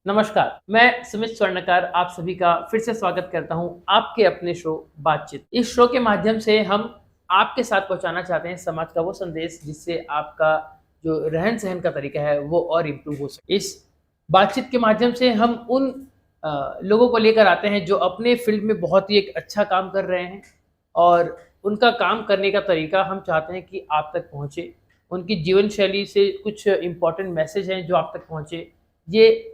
नमस्कार, मैं सुमित स्वर्णकार आप सभी का फिर से स्वागत करता हूं आपके अपने शो बातचीत। इस शो के माध्यम से हम आपके साथ पहुंचाना चाहते हैं समाज का वो संदेश जिससे आपका जो रहन-सहन का तरीका है वो और इम्प्रूव हो सके। इस बातचीत के माध्यम से हम उन लोगों को लेकर आते हैं जो अपने फील्ड में बहुत ही एक अच्छा काम कर रहे हैं और उनका काम करने का तरीका हम चाहते हैं कि आप तक पहुँचे। उनकी जीवन शैली से कुछ इम्पोर्टेंट मैसेज हैं जो आप तक पहुँचे। ये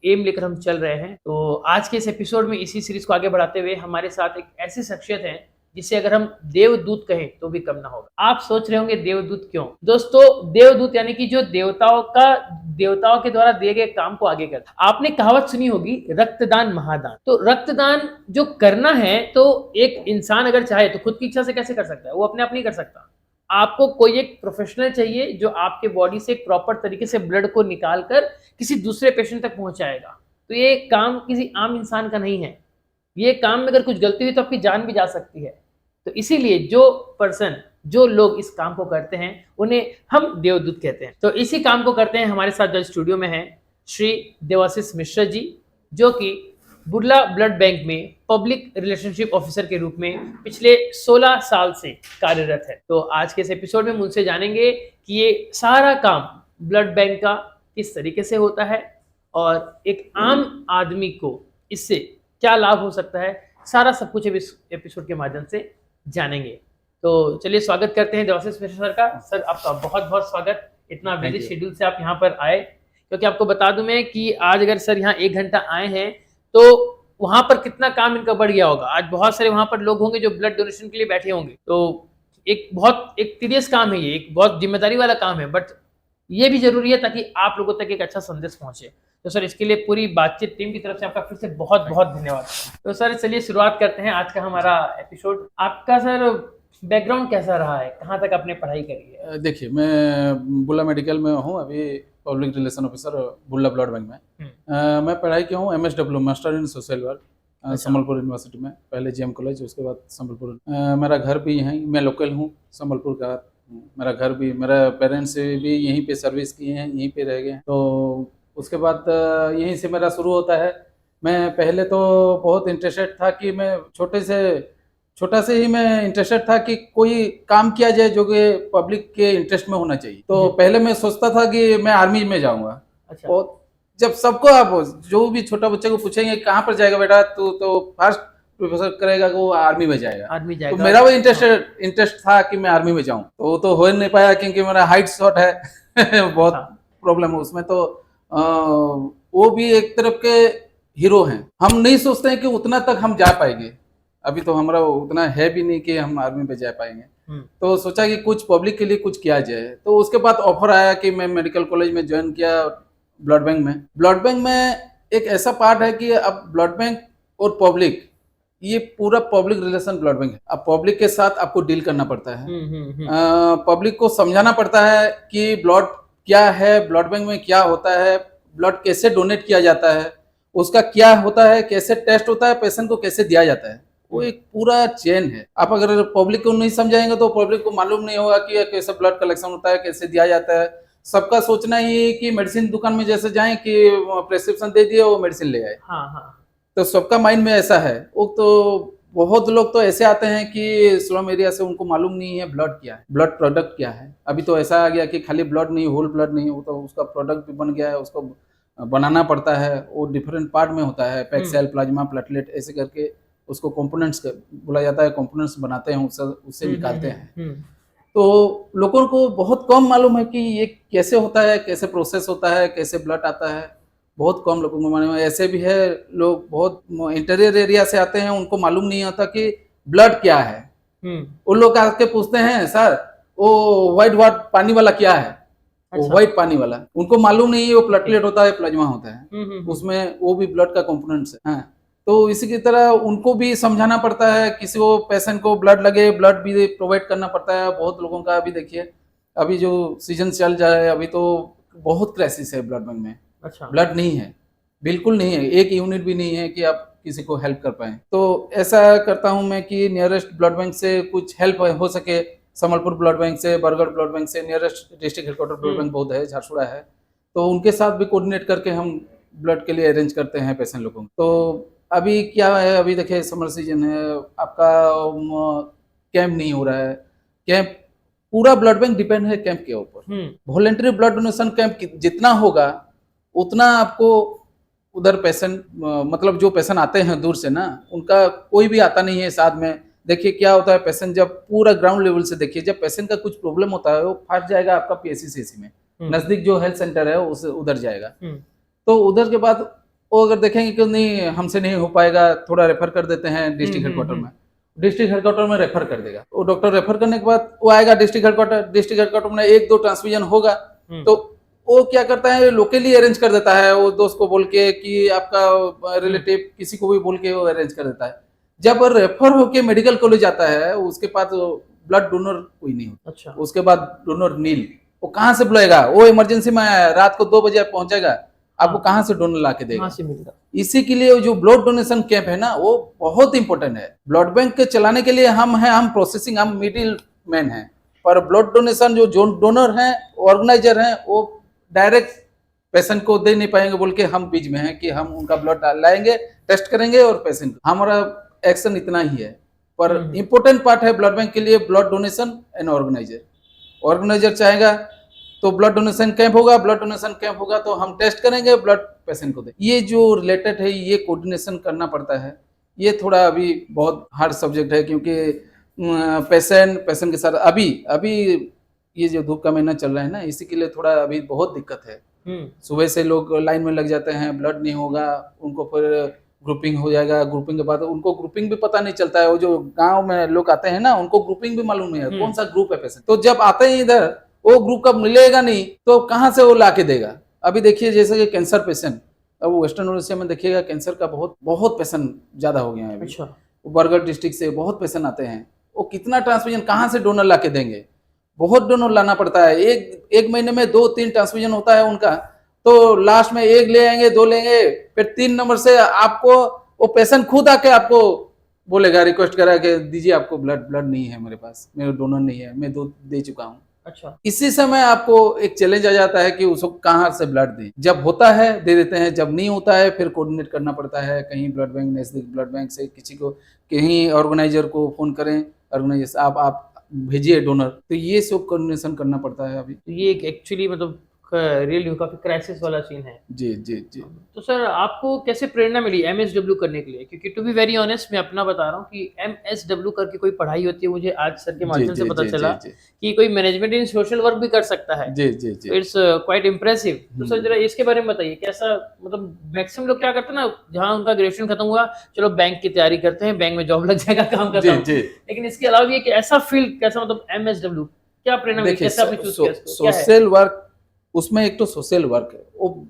एम लेकर हम चल रहे हैं। तो आज के इस एपिसोड में इसी सीरीज़ को आगे बढ़ाते हुए हमारे साथ एक ऐसी शख्सियत है जिसे अगर हम देवदूत कहें तो भी कम ना होगा। आप सोच रहे होंगे देवदूत क्यों? दोस्तों देवदूत यानी कि जो देवताओं के द्वारा दिए गए काम को आगे करता है। आपने कहावत सुनी होगी रक्तदान महादान। तो रक्तदान जो करना है तो एक इंसान अगर चाहे तो खुद की इच्छा से कैसे कर सकता है? वो अपने आप नहीं कर सकता। आपको कोई एक प्रोफेशनल चाहिए जो आपके बॉडी से एक प्रॉपर तरीके से ब्लड को निकाल कर किसी दूसरे पेशेंट तक पहुंचाएगा। तो ये काम किसी आम इंसान का नहीं है। ये काम में अगर कुछ गलती हुई तो आपकी जान भी जा सकती है। तो इसीलिए जो लोग इस काम को करते हैं उन्हें हम देवदूत कहते हैं। तो इसी काम को करते हैं हमारे साथ जो स्टूडियो में हैं श्री देवाशीष मिश्रा जी, जो कि बुर्ला ब्लड बैंक में पब्लिक रिलेशनशिप ऑफिसर के रूप में पिछले 16 साल से कार्यरत है। तो आज के इस एपिसोड में हम उनसे जानेंगे कि ये सारा काम ब्लड बैंक का किस तरीके से होता है और एक आम आदमी को इससे क्या लाभ हो सकता है, सारा सब कुछ इस एपिसोड के माध्यम से जानेंगे। तो चलिए स्वागत करते हैं देवाशीष मिश्रा सर का। सर आपका बहुत बहुत स्वागत, इतना बिजी शेड्यूल से आप यहाँ पर आए। क्योंकि आपको बता दूं मैं कि आज अगर सर यहाँ 1 घंटा आए हैं तो वहां पर कितना काम इनका बढ़ गया होगा। आज बहुत सारे वहां पर लोग होंगे जो ब्लड डोनेशन के लिए बैठे होंगे। तो एक टीडियस काम है, ये एक बहुत जिम्मेदारी वाला काम है, बट ये भी जरूरी है ताकि आप लोगों तक एक अच्छा संदेश पहुंचे। तो सर इसके लिए पूरी बातचीत टीम की तरफ से आपका फिर से बहुत बहुत धन्यवाद। तो सर चलिए शुरुआत करते हैं आज का हमारा एपिसोड। आपका सर बैकग्राउंड कैसा रहा है, कहाँ तक आपने पढ़ाई करी है? देखिए, मैं बुर्ला मेडिकल में हूँ अभी, public relation officer Burla blood bank में। मैं पढ़ाई किया हूँ MSW master in social work Sambalpur university में, पहले GM कॉलेज, उसके बाद संबलपुर। मेरा घर भी यहीं, मैं लोकल हूँ संबलपुर का। मेरा घर भी, मेरा पेरेंट्स भी यहीं पे सर्विस किए हैं, यहीं पे रह गए। तो उसके बाद यहीं से मेरा शुरू होता है। मैं पहले तो बहुत इंटरेस्टेड था कि मैं छोटा से ही मैं इंटरेस्टेड था कि कोई काम किया जाए जो कि पब्लिक के इंटरेस्ट में होना चाहिए। तो पहले मैं सोचता था कि मैं आर्मी में जाऊंगा। अच्छा। और जब सबको आप जो भी छोटा बच्चे को पूछेंगे कहाँ पर जाएगा बेटा, तो फर्स्ट प्रोफेसर करेगा कि वो आर्मी में जाएगा। तो मेरा वो इंटरेस्ट था कि मैं आर्मी में जाऊं। तो वो तो हो नहीं पाया क्योंकि मेरा हाइट शॉर्ट है बहुत प्रॉब्लम है उसमें। तो वो भी एक तरफ के हीरो हैं। हम नहीं सोचते हैं कि उतना तक हम जा पाएंगे। अभी तो हमारा उतना है भी नहीं कि हम आर्मी पे जा पाएंगे। तो सोचा कि कुछ पब्लिक के लिए कुछ किया जाए। तो उसके बाद ऑफर आया कि मैं मेडिकल कॉलेज में ज्वाइन किया ब्लड बैंक में एक ऐसा पार्ट है कि अब ब्लड बैंक और पब्लिक, ये पूरा पब्लिक रिलेशन ब्लड बैंक है। अब पब्लिक के साथ आपको डील करना पड़ता है। पब्लिक को समझाना पड़ता है कि ब्लड क्या है, ब्लड बैंक में क्या होता है, ब्लड कैसे डोनेट किया जाता है, उसका क्या होता है, कैसे टेस्ट होता है, पेशेंट को कैसे दिया जाता है। वो एक पूरा चेन है। आप अगर पब्लिक को नहीं समझाएंगे तो पब्लिक को मालूम नहीं होगा कि कैसे ब्लड कलेक्शन होता है, कैसे दिया जाता है। सबका सोचना ही है कि मेडिसिन दुकान में जैसे जाएं कि प्रेस्क्रिप्शन दे दिए वो मेडिसिन ले आए। तो सबका माइंड में ऐसा है। वो तो बहुत लोग तो ऐसे आते हैं कि स्लम एरिया से, उनको मालूम नहीं है ब्लड क्या है, ब्लड प्रोडक्ट क्या है। अभी तो ऐसा आ गया कि खाली ब्लड नहीं, होल ब्लड नहीं, वो तो उसका प्रोडक्ट भी बन गया है, उसको बनाना पड़ता है। वो डिफरेंट पार्ट में होता है, पैक सेल, प्लाज्मा, प्लेटलेट, ऐसे करके उसको कंपोनेंट्स बोला जाता है। कंपोनेंट्स बनाते हैं, उससे निकालते हैं। तो लोगों को बहुत कम मालूम है कि ये कैसे होता है, कैसे प्रोसेस होता है, कैसे ब्लड आता है। बहुत कम लोगों को मालूम है। ऐसे भी है लोग बहुत इंटीरियर एरिया से आते हैं, उनको मालूम नहीं होता कि ब्लड क्या है। उन लोग आके पूछते हैं सर वो व्हाइट पानी वाला क्या है। वो व्हाइट पानी वाला उनको मालूम नहीं है, वो प्लेटलेट होता है, प्लाज्मा होता है। उसमें वो भी ब्लड का कंपोनेंट्स है। तो इसी की तरह उनको भी समझाना पड़ता है। किसी को पेशेंट को ब्लड लगे, ब्लड भी प्रोवाइड करना पड़ता है। बहुत लोगों का अभी देखिए, अभी जो सीजन चल जाए, अभी तो बहुत क्राइसिस है ब्लड बैंक में। अच्छा। ब्लड नहीं है, बिल्कुल नहीं है, एक यूनिट भी नहीं है कि आप किसी को हेल्प कर पाए। तो ऐसा करता हूं मैं कि नियरेस्ट ब्लड बैंक से कुछ हेल्प हो सके। संबलपुर ब्लड बैंक से, बरगढ़ ब्लड बैंक से, nearest district headquarter blood bank बहुत है, झारसुगुड़ा है। तो उनके साथ भी कोऑर्डिनेट करके हम ब्लड के लिए अरेंज करते हैं पेशेंट लोगों को। तो अभी क्या है, अभी देखिए समर सीजन है, आपका कैंप नहीं हो रहा है। कैंप पूरा ब्लड बैंक डिपेंड है कैंप के ऊपर। वॉलेंटरी ब्लड डोनेशन कैंप जितना होगा उतना आपको उधर पेशेंट, मतलब जो पेशेंट आते हैं दूर से ना, उनका कोई भी आता नहीं है साथ में। देखिए क्या होता है, पेशेंट जब पूरा ग्राउंड लेवल से देखिए, जब पेशेंट का कुछ प्रॉब्लम होता है वो फंस जाएगा आपका पीएचसी में, नजदीक जो हेल्थ सेंटर है उस उधर जाएगा। तो उधर के बाद वो अगर देखेंगे कि नहीं हमसे नहीं हो पाएगा, थोड़ा रेफर कर देते हैं डिस्ट्रिक्ट हेडक्वार्टर में। डिस्ट्रिक्ट हेडक्वार्टर में रेफर कर देगा वो डॉक्टर। रेफर करने के बाद वो आएगा डिस्ट्रिक्ट हेडक्वार्टर। डिस्ट्रिक्ट हेडक्वार्टर में 1-2 ट्रांसफ्यूजन होगा तो वो क्या करता है, लोकली अरेंज कर देता है, वो दोस्त को बोल के कि आपका रिलेटिव किसी को भी बोल के वो अरेंज कर देता है। जब रेफर होके मेडिकल कॉलेज आता है उसके पास ब्लड डोनर कोई नहीं होता। अच्छा। उसके बाद डोनर नील, वो कहाँ से बुलाएगा? वो इमरजेंसी में आया, रात को 2 बजे पहुंचेगा, आपको कहाँ से डोनर ला के देगा? से मिलेगा। इसी के लिए जो ब्लड डोनेशन कैंप है ना वो बहुत इंपॉर्टेंट है। ब्लड बैंक के चलाने के लिए हम हैं, हम प्रोसेसिंग, हम मिडिल मैन है, पर ब्लड डोनेशन जो डोनर है, ऑर्गेनाइजर है, वो डायरेक्ट पेशेंट को दे नहीं पाएंगे बोल के हम बीच में हैं कि हम उनका ब्लड लाएंगे, टेस्ट करेंगे और पेशेंट, हमारा एक्शन इतना ही है। पर इंपॉर्टेंट पार्ट है ब्लड बैंक के लिए blood donation and organiser. Organiser चाहेगा तो ब्लड डोनेशन कैंप होगा, ब्लड डोनेशन कैंप होगा तो हम टेस्ट करेंगे, ब्लड पेशेंट को दे। ये जो रिलेटेड है ये कोऑर्डिनेशन करना पड़ता है। ये थोड़ा अभी बहुत हार्ड सब्जेक्ट है क्योंकि पेशेंट के साथ अभी ये जो धूप का महीना चल रहा है ना, इसी के लिए थोड़ा अभी बहुत दिक्कत है। सुबह से लोग लाइन में लग जाते हैं, ब्लड नहीं होगा, उनको फिर ग्रुपिंग हो जाएगा। ग्रुपिंग के बाद उनको ग्रुपिंग भी पता नहीं चलता है। वो जो गांव में लोग आते हैं ना, उनको ग्रुपिंग भी मालूम नहीं है कौन सा ग्रुप है पेशेंट। तो जब आते हैं इधर वो ग्रुप का मिलेगा नहीं तो कहाँ से वो ला के देगा? अभी देखिए जैसे कि कैंसर पेशेंट, अब वेस्टर्न उड़ीसा में देखिएगा कैंसर का बहुत पेशेंट ज्यादा हो गया है अभी। अच्छा। बरगढ़ डिस्ट्रिक्ट से बहुत पेशेंट आते हैं, वो कितना ट्रांसफ्यूजन कहाँ से डोनर ला के देंगे? बहुत डोनर लाना पड़ता है। एक महीने में 2-3 ट्रांसफ्यूजन होता है उनका, तो लास्ट में 1 ले आएंगे, 2 लेंगे, फिर 3 नंबर से आपको वो पेशेंट खुद आके आपको बोलेगा, रिक्वेस्ट करा के दीजिए, आपको ब्लड नहीं है मेरे पास, मेरे डोनर नहीं है, मैं 2 दे चुका हूँ। अच्छा। इसी समय आपको एक चैलेंज आ जाता है कि उसको कहाँ से ब्लड दें। जब होता है दे देते हैं, जब नहीं होता है फिर कोऑर्डिनेट करना पड़ता है। कहीं ब्लड बैंक, नजदीक ब्लड बैंक से किसी को, कहीं ऑर्गेनाइजर को फोन करें, ऑर्गेनाइजर आप भेजिए डोनर, तो ये सब कोऑर्डिनेशन करना पड़ता है अभी। तो ये एक्चुअली मतलब रियल काफी क्राइसिस वाला सीन है। जी जी जी। तो सर आपको कैसे प्रेरणा मिली MSW करने के लिए? क्योंकि टू बी वेरी ऑनेस्ट मैं अपना बता रहा हूँ कि MSW करके कोई पढ़ाई होती है, मुझे आज सर के माध्यम से पता चला कि कोई मैनेजमेंट इन सोशल वर्क भी कर सकता है। जी जी जी। It's quite impressive. तो सर जरा इसके बारे में बताइए, कैसा, मतलब मैक्सिमम लोग क्या करते हैं ना, जहाँ उनका ग्रेजुएशन खत्म हुआ, चलो बैंक की तैयारी करते हैं, बैंक में जॉब लग जाएगा, काम करता हूँ। लेकिन इसके अलावा भी एक ऐसा फील्ड, कैसा मतलब MSW, क्या प्रेरणा मिली, कैसे आपने चूज किया? सोशल वर्क, उसमें एक तो सोशल वर्क है, वो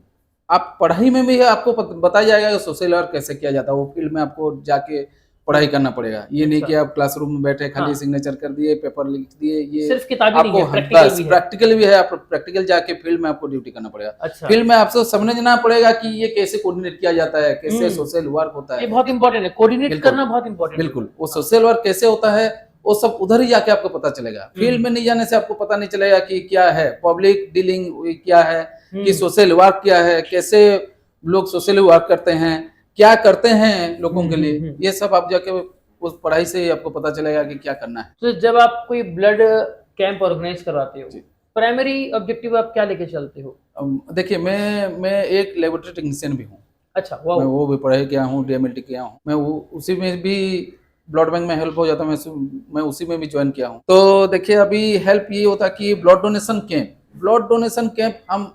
आप पढ़ाई में भी है, आपको बताया जाएगा कि सोशल वर्क कैसे किया जाता है। वो फील्ड में आपको जाके पढ़ाई करना पड़ेगा। ये नहीं कि आप क्लासरूम में बैठे खाली सिग्नेचर कर दिए, पेपर लिख दिए, ये सिर्फ किताबी नहीं है, प्रैक्टिकल भी है। आप प्रैक्टिकल जाके फील्ड में आपको ड्यूटी करना पड़ेगा। अच्छा। फील्ड में आपसे समझना पड़ेगा कि ये कैसे कोऑर्डिनेट किया जाता है, कैसे सोशल वर्क होता है। ये बहुत इंपॉर्टेंट है, कोऑर्डिनेट करना बहुत इंपॉर्टेंट है। बिल्कुल, वो सोशल वर्क कैसे होता है वो सब उधर ही जाके आपको पता चलेगा। फील्ड में नहीं जाने से आपको पता नहीं चलेगा कि क्या है पब्लिक डीलिंग, क्या है कि सोशल वर्क क्या है, कैसे लोग सोशल वर्क करते हैं, क्या करते हैं लोगों के लिए। ये सब आप जाके उस पढ़ाई से ही आपको पता चलेगा कि क्या करना है। तो जब आप कोई ब्लड कैंप ऑर्गेनाइज करवाते हो, प्राइमरी ऑब्जेक्टिव आप क्या लेके चलते हो? देखिए मैं एक लेबोरेटरी टेक्नीशियन भी हूँ। अच्छा, मैं वो भी पढ़ाई किया हूँ, DMLT किया हूँ। मैं उसी में भी ब्लड बैंक में हेल्प हो जाता है, मैं उसी में भी ज्वाइन किया हूँ। तो देखिए अभी हेल्प ये होता है कि ब्लड डोनेशन कैंप हम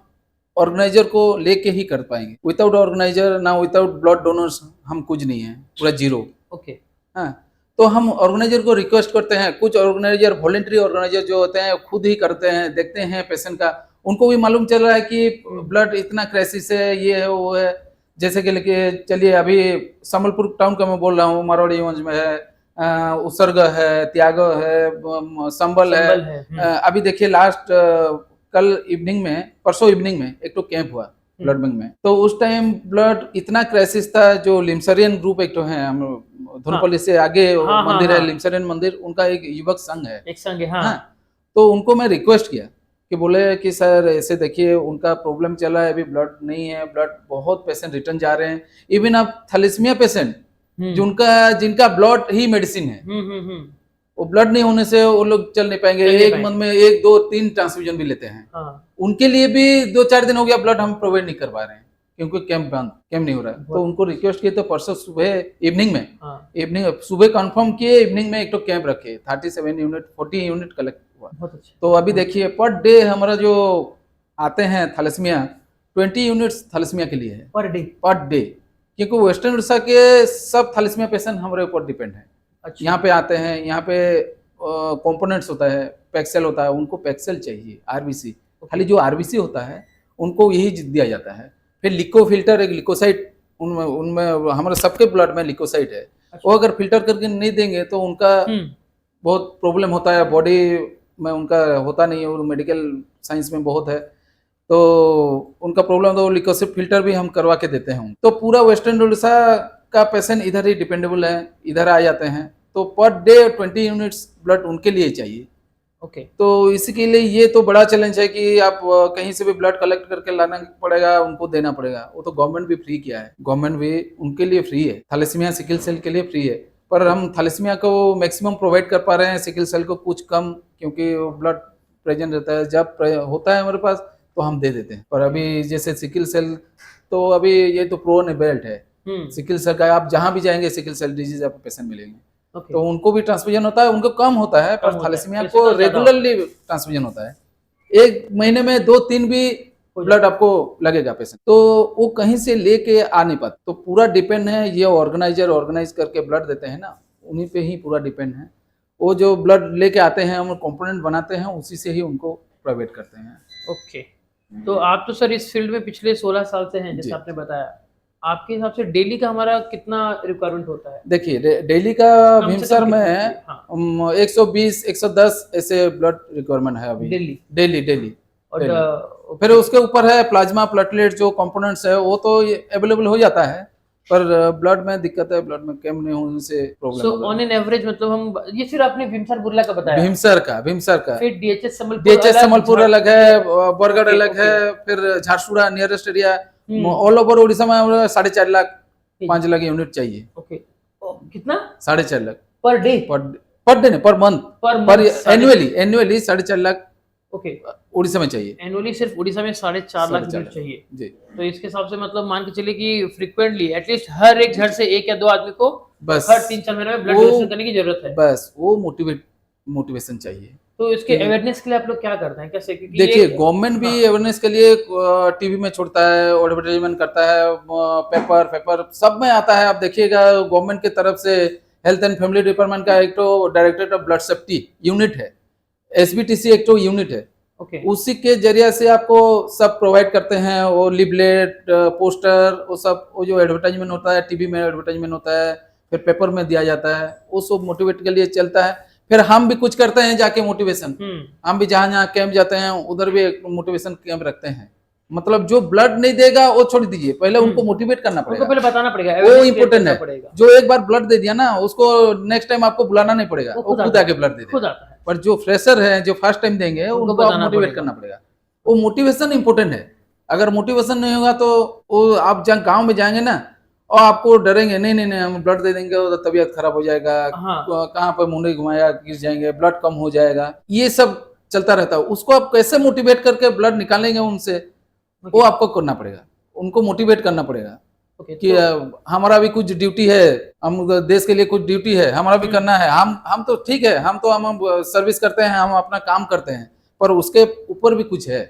ऑर्गेनाइजर को लेके ही कर पाएंगे। विदाउट ऑर्गेनाइजर ना, विदाउट ब्लड डोनर्स हम कुछ नहीं है, पूरा जीरो। ओके। हाँ, तो हम ऑर्गेनाइजर को रिक्वेस्ट करते हैं। कुछ ऑर्गेनाइजर, वॉलेंट्री ऑर्गेनाइजर जो होते हैं, खुद ही करते हैं, देखते हैं पेशेंट का, उनको भी मालूम चल रहा है कि ब्लड इतना क्राइसिस है, ये है वो है। जैसे कि लेके चलिए, अभी संबलपुर टाउन का मैं बोल रहा हूँ, मारवाड़ीगंज में है, उसर्ग है, त्याग है, संबल है। अभी देखिए लास्ट कल इवनिंग में, परसों इवनिंग में एक तो कैंप हुआ ब्लड बैंक में। तो उस टाइम ब्लड इतना क्राइसिस था। जो लिम्सरियन ग्रुप एक तो है, हम धुनपल्ली से आगे मंदिर है लिम्सरियन मंदिर, उनका एक युवक संघ है, एक संघ है। हाँ। तो उनको मैं रिक्वेस्ट किया कि बोले कि सर ऐसे देखिए उनका प्रॉब्लम चला है, अभी ब्लड नहीं है, ब्लड बहुत पेशेंट रिटर्न जा रहे हैं। इवन आप थैलेसीमिया पेशेंट जिनका ब्लड ही मेडिसिन है, वो ब्लड नहीं होने से वो लोग चल नहीं पाएंगे, एक मंथ में 1 2 3 ट्रांसफ्यूजन भी लेते हैं। उनके लिए भी 2-4 दिन हो गया ब्लड हम प्रोवाइड नहीं कर पा रहे हैं क्योंकि कैंप नहीं हो रहा है। तो उनको रिक्वेस्ट किए तो परसों सुबह इवनिंग में सुबह कंफर्म किए, इवनिंग में एक तो कैंप रखे, 37 यूनिट 40 यूनिट कलेक्ट हुआ। तो अभी देखिए पर डे हमारा जो आते हैं थैलेसीमिया 20 यूनिट्स थैलेसीमिया के लिए है पर डे, क्योंकि वेस्टर्न उड़ीसा के सब थैलेसीमिया पेशेंट हमारे ऊपर डिपेंड है। यहाँ पे आते हैं, यहाँ पे कंपोनेंट्स होता है, पैक्सेल होता है, उनको पैक्सेल चाहिए, आरबीसी खाली जो आरबीसी होता है उनको यही दिया जाता है। फिर लिको फिल्टर एक लिकोसाइट उनमें हमारे सबके ब्लड में लिकोसाइट है, वो अगर फिल्टर करके नहीं देंगे तो उनका बहुत प्रॉब्लम होता है, बॉडी में उनका होता नहीं है, और मेडिकल साइंस में बहुत है तो उनका प्रॉब्लम, तो लिकोसाइट फिल्टर भी हम करवा के देते हैं। तो पूरा वेस्टर्न उड़ीसा का पेशेंट इधर ही डिपेंडेबल है, इधर आ जाते हैं, तो पर डे 20 यूनिट्स ब्लड उनके लिए चाहिए। ओके तो इसके लिए ये तो बड़ा चैलेंज है कि आप कहीं से भी ब्लड कलेक्ट करके लाना पड़ेगा, उनको देना पड़ेगा। वो तो गवर्नमेंट भी फ्री किया है, गवर्नमेंट भी उनके लिए फ्री है, थैलेसीमिया सिकल सेल के लिए फ्री है, पर हम थैलेसीमिया को मैक्सिमम प्रोवाइड कर पा रहे हैं, सिकल सेल को कुछ कम, क्योंकि ब्लड प्रेजेंट रहता है, जब होता है हमारे पास तो हम दे देते हैं। पर अभी जैसे सिकल सेल तो अभी ये तो प्रोन बेल्ट है सिकल सेल का, आप जहां भी जाएंगे सिकल सेल डिजीज आपको पेशेंट मिलेंगे। तो उनको भी ट्रांसफ्यूजन होता है, उनको कम होता है, पर थैलेसीमिया को रेगुलरली ट्रांसफ्यूजन होता है, 1 महीने में 2-3 भी ब्लड आपको लगेगा पेशेंट, तो वो कहीं से लेके आ नहीं पाता। तो पूरा डिपेंड है, ये ऑर्गेनाइज करके ब्लड देते हैं ना, उन्हीं पे ही पूरा डिपेंड है। वो जो ब्लड लेके आते हैं, हम कंपोनेंट बनाते हैं, उसी से ही उनको प्रोवाइड करते हैं। ओके तो आप तो सर इस फील्ड में पिछले 16 साल से हैं, जैसे आपने बताया, आपके हिसाब से डेली का हमारा कितना रिक्वायरमेंट होता है? देखिए डेली का भीमसर में 120-110 ऐसे ब्लड रिक्वायरमेंट है अभी डेली। और फिर उसके ऊपर है प्लाज्मा प्लेटलेट जो कंपोनेंट्स है, वो तो अवेलेबल हो जाता है, पर ब्लड में दिक्कत है, ब्लड में कम नहीं होने से problem. So on an average मतलब हम ये सिर्फ आपने भीमसर बुर्ला का बताया, भीमसर का फिर डीएचएस संबलपुर अलग है, बरगढ़ अलग है, फिर Jharsuguda nearest area, all over Orissa में 4.5 लाख 5 लाख यूनिट चाहिए। ओके कितना? 4.5 लाख पर डे नहीं, पर मंथ, पर एनुअली 4.5 लाख ओके उड़ीसा में चाहिए। एनुअली सिर्फ उड़ीसा में 4.5 लाख यूनिट चाहिए जी। तो इसके हिसाब से मतलब मान के चलिए कि फ्रीक्वेंटली एटलीस्ट हर एक घर से 1 या 2 आदमी को बस हर 3-4 महीने में ब्लड डोनेशन करने की जरूरत है, बस वो मोटिवेशन चाहिए। तो इसके अवेयरनेस के लिए आप लोग क्या करते हैं, कैसे? देखिए गवर्नमेंट भी अवेयरनेस के लिए टीवी में छोड़ता है, एडवर्टाइजमेंट करता है, पेपर सब में आता है। आप देखिएगा गवर्नमेंट की तरफ से हेल्थ एंड फैमिली डिपार्टमेंट का एक तो directorate of blood safety unit है, एसबीटीसी एक तो यूनिट है, उसी के जरिए से आपको सब प्रोवाइड करते हैं, वो लिबलेट पोस्टर वो सब, वो जो एडवर्टाइजमेंट होता है, टीवी में एडवर्टाइजमेंट होता है, फिर पेपर में दिया जाता है, वो सब मोटिवेट के लिए चलता है। फिर हम भी कुछ करते हैं जाके मोटिवेशन, हम भी जहाँ कैंप जाते हैं उधर भी एक मोटिवेशन कैंप रखते हैं। मतलब जो ब्लड नहीं देगा वो छोड़ दीजिए, पहले उनको मोटिवेट करना पड़ेगा, पहले बताना पड़ेगा, वो इम्पोर्टेंट है। जो एक बार ब्लड दे दिया ना, उसको नेक्स्ट टाइम आपको बुलाना नहीं पड़ेगा, वो खुद आके ब्लड दे देगा। पर जो फ्रेशर है, जो फर्स्ट टाइम देंगे, उनको आप मोटिवेट करना पड़ेगा। वो मोटिवेशन इम्पोर्टेंट है। अगर मोटिवेशन नहीं होगा तो वो आप जहाँ गाँव में जाएंगे ना, और आपको डरेंगे, नहीं हम ब्लड दे देंगे तो तबीयत खराब हो जाएगा, कहाँ पर मुंडे घुमाया गिर जाएंगे, ब्लड कम हो जाएगा, ये सब चलता रहता है। उसको आप कैसे मोटिवेट करके ब्लड निकालेंगे उनसे, वो आपको करना पड़ेगा, उनको मोटिवेट करना पड़ेगा कि हमारा भी कुछ ड्यूटी है, हम देश के लिए कुछ ड्यूटी है, हमारा भी करना है। हम तो ठीक है, हम सर्विस करते हैं, हम अपना काम करते हैं, पर उसके ऊपर भी कुछ है।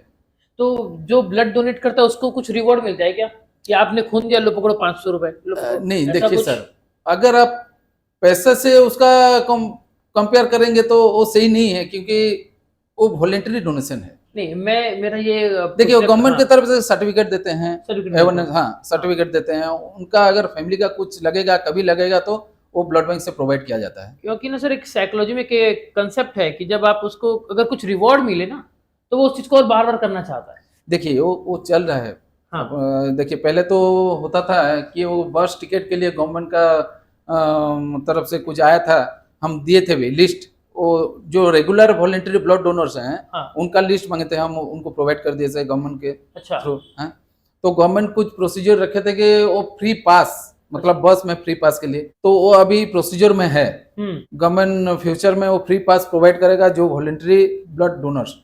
तो जो ब्लड डोनेट करता है उसको कुछ रिवॉर्ड मिलता है क्या, कि आपने खून दिया, लो पकड़ो 500 रुपए? नहीं, देखिए सर, अगर आप पैसे से उसका कंपेयर करेंगे तो वो सही नहीं है, क्योंकि वो वॉलेंटरी डोनेशन है। नहीं, मेरा ये देखिए गवर्नमेंट की तरफ से सर्टिफिकेट देते हैं, सर्टिफिकेट देते हैं, उनका अगर फैमिली का कुछ लगेगा, कभी लगेगा, तो वो ब्लड बैंक से प्रोवाइड किया जाता है। क्योंकि ना सर एक साइकोलॉजी में कंसेप्ट है कि जब आप उसको अगर कुछ रिवॉर्ड मिले ना, तो वो उस चीज को और बार बार करना चाहता है। देखिए वो चल रहा है। देखिए पहले तो होता था कि वो बस टिकट के लिए गवर्नमेंट का तरफ से कुछ आया था, हम दिए थे भी लिस्ट, वो जो रेगुलर वॉलेंटरी ब्लड डोनर्स हैं, हाँ। उनका लिस्ट मांगे थे, हम उनको प्रोवाइड कर दिए थे गवर्नमेंट के अच्छा। थ्रू। तो गवर्नमेंट कुछ प्रोसीजर रखे थे कि वो फ्री पास, मतलब बस में फ्री पास के लिए, तो वो अभी प्रोसीजर में है। गवर्नमेंट फ्यूचर में वो फ्री पास प्रोवाइड करेगा जो वॉलेंटरी ब्लड डोनर्स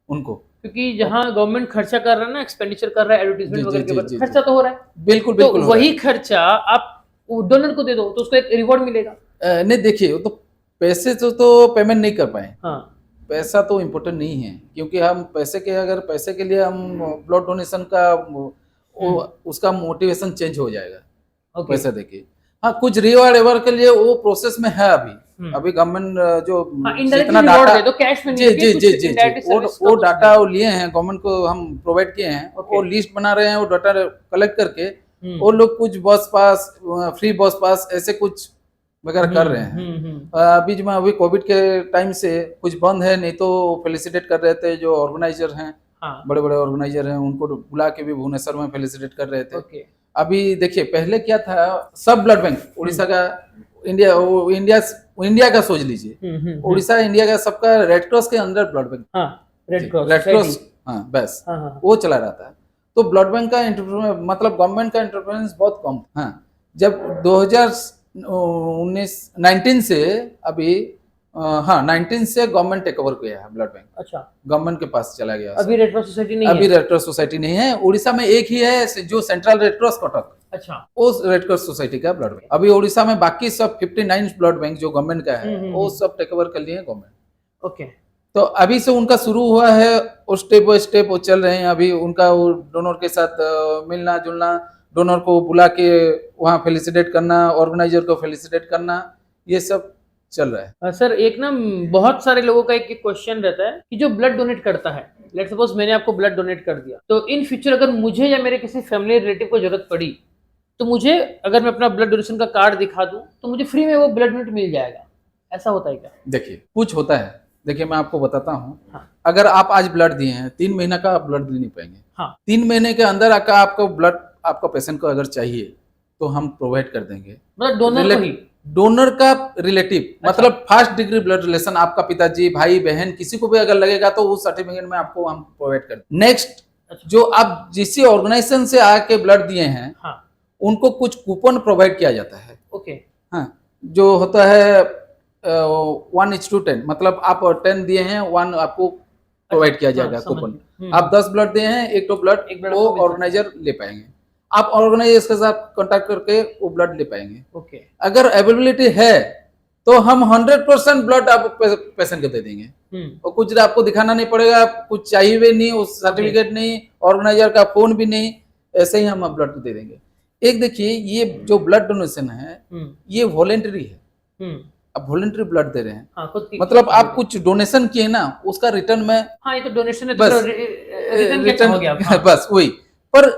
उनको, क्योंकि जहाँ गवर्नमेंट खर्चा कर रहा है ना, एक्सपेंडिचर कर रहा है एडवर्टाइजमेंट वगैरह के ऊपर, खर्चा जी। तो हो रहा है। बिल्कुल तो बिल्कुल वही खर्चा आप डोनर को दे दो तो उसको एक रिवॉर्ड मिलेगा। नहीं देखिए, वो तो पैसे तो पेमेंट नहीं कर पाए। हाँ। पैसा तो इम्पोर्टेंट नहीं है, क्योंकि हम पैसे के, अगर पैसे के लिए हम ब्लड डोनेशन का उसका मोटिवेशन चेंज हो जाएगा पैसा देके। हाँ, कुछ रिवॉर्ड एवर के लिए वो प्रोसेस में है अभी गवर्नमेंट जो जितना डाटा तो कैश में जी वो डाटा वो लिए हैं, गवर्नमेंट को हम प्रोवाइड किए हैं, वो लिस्ट बना रहे हैं, वो डाटा कलेक्ट करके वो लोग कुछ बस पास, फ्री बस पास, ऐसे कुछ वगैरह कर रहे हैं। बीच में अभी कोविड के टाइम से कुछ बंद है, नहीं तो फेलिसिटेट कर रहे थे जो ऑर्गेनाइजर हैं। हाँ। बड़े बड़े ऑर्गेनाइजर हैं, उनको बुला के भी भुवनेश्वर में फेलिसिटेट कर रहे थे। अभी देखिए, पहले क्या था, सब ब्लड बैंक उड़ीसा का, इंडिया का सोच लीजिए, उड़ीसा इंडिया का सबका रेड क्रॉस के अंदर ब्लड बैंक, रेड क्रॉस, हाँ बस वो चला रहा था। तो ब्लड बैंक का मतलब गवर्नमेंट का इंटरफेरेंस बहुत कम था। हाँ, जब 2019 से अभी 19 से गवर्नमेंट टेक ओवर किया है ब्लड बैंक। अच्छा, गवर्नमेंट के पास चला गया। अभी रेड क्रॉस सोसाइटी नहीं है? अभी रेड क्रॉस सोसाइटी नहीं है, उड़ीसा में एक ही है जो सेंट्रल रेड क्रॉस कटक। अच्छा, उस रेड क्रॉस सोसाइटी का ब्लड बैंक। अभी उड़ीसा में बाकी सब 59 ब्लड बैंक जो गवर्नमेंट का है, वो सब टेक ओवर कर लिए गवर्नमेंट। ओके, तो अभी से उनका शुरू हुआ है, और स्टेप बाय स्टेप वो चल रहे हैं। अभी उनका वो डोनर के साथ मिलना जुलना, डोनर को बुला के वहाँ फेलिसिटेट करना, ऑर्गेनाइजर को फेलिसिटेट करना, ये सब चल रहा है। सर, एक ना बहुत सारे लोगों का एक क्वेश्चन रहता है कि जो ब्लड डोनेट करता है, लेट्स सपोज मैंने आपको ब्लड डोनेट कर दिया, तो इन फ्यूचर अगर मुझे या मेरे किसी फैमिली रिलेटिव को जरूरत पड़ी, तो मुझे, अगर मैं अपना ब्लड डोनेशन का कार्ड दिखा दूं, तो मुझे फ्री में वो ब्लड डोनेट मिल जाएगा, ऐसा होता है क्या? देखिए, कुछ होता है। देखिए, मैं आपको बताता हूँ। हाँ। अगर आप आज ब्लड दिए हैं, 3 महीना का आप ब्लड दे नहीं पाएंगे। हाँ। 3 महीने के अंदर आपको ब्लड, आपका पेशेंट को अगर चाहिए तो हम प्रोवाइड कर देंगे। मतलब डोनर का रिलेटिव। अच्छा। मतलब फर्स्ट डिग्री ब्लड रिलेशन, आपका पिताजी, भाई बहन, किसी को भी अगर लगेगा तो उस सर्टिफिकेट में आपको हम प्रोवाइड कर देंगे। नेक्स्ट, जो आप जिस ऑर्गेनाइजेशन से आके ब्लड दिए हैं, हाँ, उनको कुछ कूपन प्रोवाइड किया जाता है। ओके। हाँ, जो होता है 1:10, मतलब आप 10 दिए हैं, 1 आपको प्रोवाइड किया जाएगा कूपन। आप 10 ब्लड दिए हैं, एक तो ब्लड वो ऑर्गेनाइजर ले पाएंगे। आप ऑर्गेनाइजर के साथ कांटेक्ट करके वो ब्लड ले पाएंगे। ओके। अगर अवेलेबिलिटी है तो हम 100% ब्लड आप पेशेंट को दे देंगे, और कुछ आपको दिखाना नहीं पड़ेगा, कुछ चाहिए भी नहीं, उस सर्टिफिकेट नहीं, ऑर्गेनाइजर का फोन भी नहीं, ऐसे ही हम ब्लड दे देंगे। एक देखिए, ये जो ब्लड डोनेशन है, ये वॉलेंटरी है। आप वॉलेंटरी ब्लड दे रहे हैं। हाँ, मतलब आप कुछ डोनेशन किए ना, उसका रिटर्न में, हाँ, ये तो डोनेशन है, बस रिटर्न हो गया। हाँ। बस वही। पर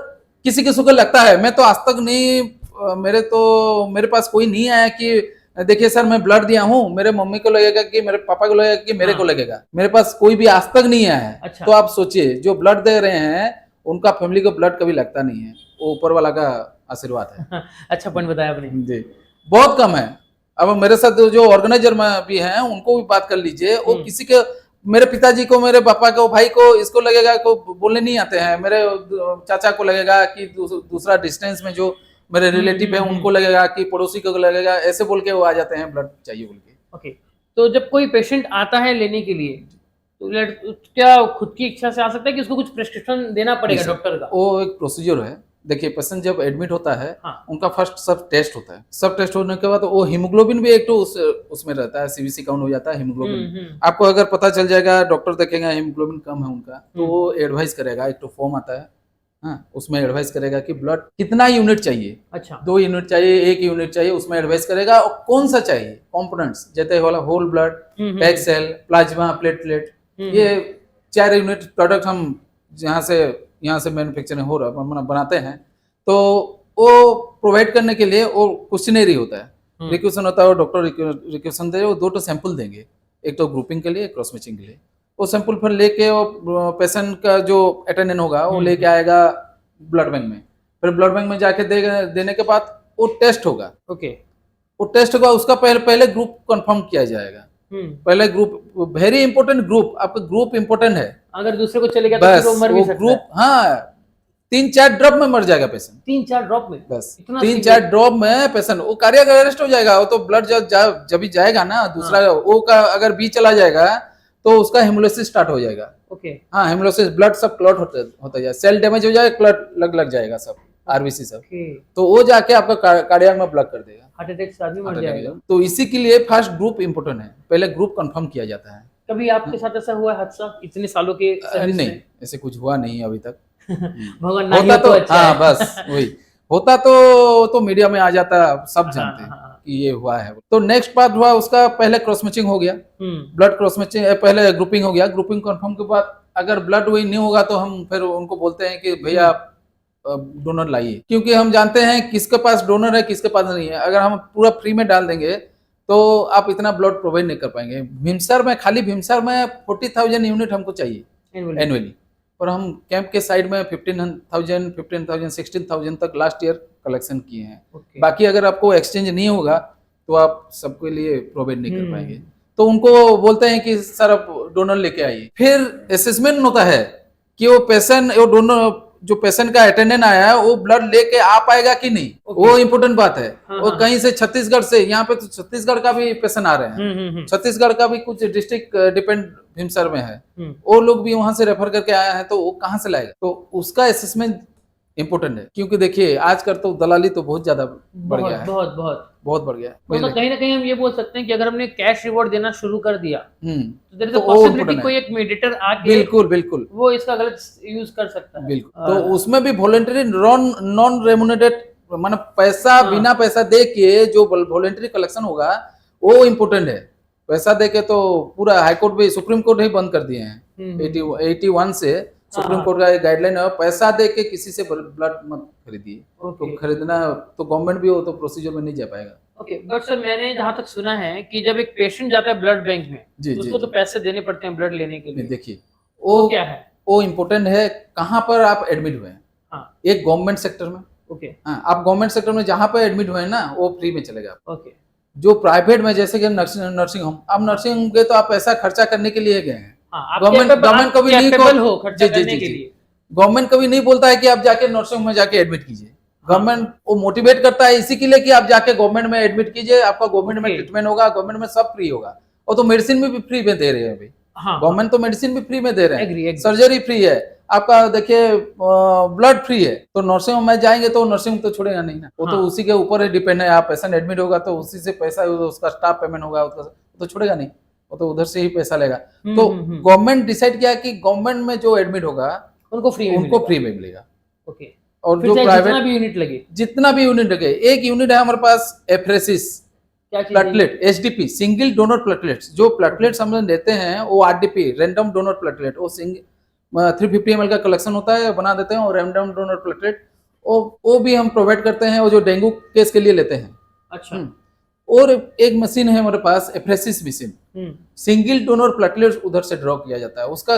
किसी किसी को लगता है, मैं तो आज तक नहीं, मेरे पास कोई नहीं आया कि देखिए सर मैं ब्लड दिया हूँ, मेरे मम्मी को लगेगा कि मेरे पापा को लगेगा कि मेरे को लगेगा। मेरे पास कोई भी आज तक नहीं आया है। अच्छा। तो आप सोचिए, जो ब्लड दे रहे हैं उनका फैमिली को ब्लड कभी लगता नहीं है, वो ऊपर वाला का आशीर्वाद है। अच्छा पॉइंट बताया आपने जी, बहुत कम है। अब मेरे साथ जो ऑर्गेनाइजर में भी हैं, उनको भी बात कर लीजिए, वो किसी के, मेरे पिताजी को, मेरे पापा को, भाई को, इसको लगेगा, को बोलने नहीं आते हैं, मेरे चाचा को लगेगा कि दूसरा डिस्टेंस में जो मेरे रिलेटिव है उनको लगेगा, कि पड़ोसी को लगेगा, ऐसे बोल के वो आ जाते हैं ब्लड चाहिए बोल के। ओके, तो जब कोई पेशेंट आता है लेने के लिए, तो क्या खुद की इच्छा से आ सकता है कि उसको कुछ प्रिस्क्रिप्शन देना पड़ेगा डॉक्टर का? वो एक प्रोसीजर है। देखिए, पेशेंट जब एडमिट होता है, हाँ, उनका फर्स्ट सब टेस्ट होता है। सब टेस्ट होने के बाद वो हीमोग्लोबिन भी एक तो उसमें रहता है, सीबीसी काउंट हो जाता है हीमोग्लोबिन। आपको अगर पता चल जाएगा, डॉक्टर देखेगा हीमोग्लोबिन कम है उनका, तो वो एडवाइस करेगा, एक तो फॉर्म आता है, हाँ, उसमें एडवाइस करेगा कि ब्लड कितना यूनिट चाहिए। अच्छा, 2 यूनिट चाहिए, 1 यूनिट चाहिए, उसमें एडवाइस करेगा, और कौन सा चाहिए कंपोनेंट्स, जैसे वाला whole blood, pack cell, plasma, platelet, ये 4 यूनिट प्रोडक्ट हम यहाँ से मैन्युफैक्चरिंग हो रहा बनाते हैं। तो वो प्रोवाइड करने के लिए वो क्वेश्चनरी होता है, रिक्वेशन होता है, वो डॉक्टर रिक्वेशन दे, वो 2 सैंपल देंगे, एक तो ग्रुपिंग के लिए, क्रॉस मैचिंग के लिए। वो सैंपल फिर लेके वो पेशेंट का जो अटेंडेंट होगा वो लेके आएगा ब्लड बैंक में, फिर ब्लड बैंक में जाके देने के बाद वो टेस्ट होगा। ओके, वो टेस्ट होगा, उसका पहले ग्रुप कंफर्म किया जाएगा। पहले ग्रुप, वेरी इंपॉर्टेंट ग्रुप, आपका ग्रुप इंपॉर्टेंट है। अगर दूसरे को चलेगा तो बस फिर वो मर भी सकता ग्रुप, है। हाँ 3-4 ड्रॉप में मर जाएगा पेशेंट, 3-4 ड्रॉप में, बस इतना 3-4 ड्रॉप में पेशेंट वो कार्डियक अरेस्ट हो जाएगा। वो तो ब्लड जब भी जाएगा ना दूसरा, वो का अगर बी चला जाएगा तो उसका हेमोलिसिस स्टार्ट हो जाएगा। ओके, हाँ हेमोलिसिस, ब्लड सब क्लॉट होता जाए, सेल डैमेज हो जाए, क्लॉट लग जाएगा सब, आरबीसी सब, तो वो जाके आपका कार्डियक में ब्लॉक कर देगा, हार्ट अटैक से आदमी मर जाएगा। तो इसी के लिए फर्स्ट ग्रुप इंपोर्टेंट है, पहले ग्रुप कंफर्म किया जाता है। कभी आपके साथ ऐसा हुआ हादसा इतने सालों के सर्विस में? नहीं, ऐसे कुछ हुआ नहीं अभी तक। भगवान ना होता तो अच्छा हाँ है। बस वही होता तो मीडिया में आ जाता, सब जानते हैं कि ये हुआ है। तो नेक्स्ट पार्ट हुआ उसका, पहले क्रॉस मैचिंग हो गया, ब्लड क्रॉस मैचिंग, पहले ग्रुपिंग हो गया। ग्रुपिंग कंफर्म के बाद अगर ब्लड वही नहीं होगा तो हम फिर उनको बोलते हैं कि भैया आप डोनर लाइए, क्योंकि हम जानते हैं किसके पास डोनर है किसके पास नहीं है। अगर हम पूरा फ्री में डाल देंगे तो आप इतना ब्लड प्रोवाइड नहीं कर पाएंगे। भीमसर में, खाली भीमसर में 40,000 यूनिट हमको चाहिए एनुअली, और हम कैंप के साइड में 15,000, 16,000 तक लास्ट ईयर कलेक्शन किए हैं। बाकी अगर आपको एक्सचेंज नहीं होगा तो आप सबके लिए प्रोवाइड नहीं कर पाएंगे। तो उनको बोलते हैं कि सर आप डोनर लेके आइए। फिर असेसमेंट होता है कि वो पेशेंट, वो डोनर जो पेशेंट का अटेंडेंट आया है वो ब्लड लेके आ पाएगा कि नहीं, वो इम्पोर्टेंट बात है। वो कहीं से छत्तीसगढ़ से, यहाँ पे तो छत्तीसगढ़ का भी पेशेंट आ रहे हैं, छत्तीसगढ़ का भी कुछ डिस्ट्रिक्ट डिपेंड भीमसर में है, वो लोग भी वहां से रेफर करके आया है, तो वो कहाँ से लाएगा, तो उसका असेसमेंट इम्पोर्टेंट है। क्योंकि देखिए आजकल तो दलाली तो बहुत ज्यादा बढ़ गया है, बहुत बढ़ गया है। तो कहीं ना कहीं हम ये बोल सकते हैं कि अगर हमने कैश रिवॉर्ड देना शुरू कर दिया तो देयर इज अ पॉसिबिलिटी कोई एक मेडिएटर आके बिल्कुल वो इसका गलत यूज कर सकता है। बिल्कुल, तो उसमें भी वॉलंटरी नॉन रेमुनेटेड, माने पैसा बिना पैसा दे के जो वॉलंटरी कलेक्शन होगा वो इम्पोर्टेंट है। पैसा दे के तो पूरा हाईकोर्ट भी, सुप्रीम कोर्ट ही बंद कर दिए हैं 81 से। सुप्रीम कोर्ट का एक गाइडलाइन है, पैसा दे के किसी से ब्लड मत खरीदिए। तो खरीदना तो गवर्नमेंट भी हो तो प्रोसीजर में नहीं जा पाएगा। ओके, बट सर मैंने जहाँ तक सुना है कि जब एक पेशेंट जाता है ब्लड बैंक में तो उसको तो पैसे देने पड़ते हैं ब्लड लेने के लिए। देखिए वो क्या है, वो इम्पोर्टेंट है कहाँ पर आप एडमिट हुए हैं। एक गवर्नमेंट सेक्टर में, आप गवर्नमेंट सेक्टर में जहाँ पर एडमिट हुए हैं ना वो फ्री में चलेगा। जो प्राइवेट में, जैसे कि नर्सिंग होम, आप नर्सिंग होम गए तो आप पैसा खर्चा करने के लिए गए हैं। गवर्नमेंट कभी नहीं, गवर्नमेंट कभी नहीं बोलता है कि आप जाके नर्सिंग होम में जाके एडमिट कीजिए। गवर्नमेंट वो मोटिवेट करता है इसी के लिए कि आप जाके गवर्नमेंट में एडमिट कीजिए, आपका गवर्नमेंट में ट्रीटमेंट होगा, गवर्नमेंट में सब फ्री होगा। और तो मेडिसिन भी फ्री में दे रहे हैं अभी, गवर्नमेंट तो मेडिसिन भी फ्री में दे रहे हैं, सर्जरी फ्री है आपका, देखिए ब्लड फ्री है। तो नर्सिंग होम में जाएंगे तो नर्सिंग होम तो छोड़ेगा नहीं ना, वो तो उसी के ऊपर ही डिपेंड है। आप पेशेंट एडमिट होगा तो उसी से पैसा, उसका स्टाफ पेमेंट होगा, तो छोड़ेगा नहीं, वो तो उधर से ही पैसा लेगा। तो गवर्नमेंट डिसाइड किया कि गवर्नमेंट में जो एडमिट होगा उनको फ्री में मिलेगा। और जो प्राइवेट जितना भी यूनिट लगे, एक यूनिट है हमारे पास apheresis platelet, HDP, single donor platelets. जो प्लेटलेट्स हम लोग देते हैं वो आरडीपी, रैंडम डोनर प्लेटलेट, वो 350 ml का कलेक्शन होता है, बना देते हैं। और रैंडम डोनर प्लेटलेट वो भी हम प्रोवाइड करते हैं, वो जो डेंगू केस के लिए लेते हैं। अच्छा। और एक मशीन है हमारे पास, एफ्रेसिस मशीन, सिंगल डोनर प्लेटलेट्स उधर से ड्रॉ किया जाता है। उसका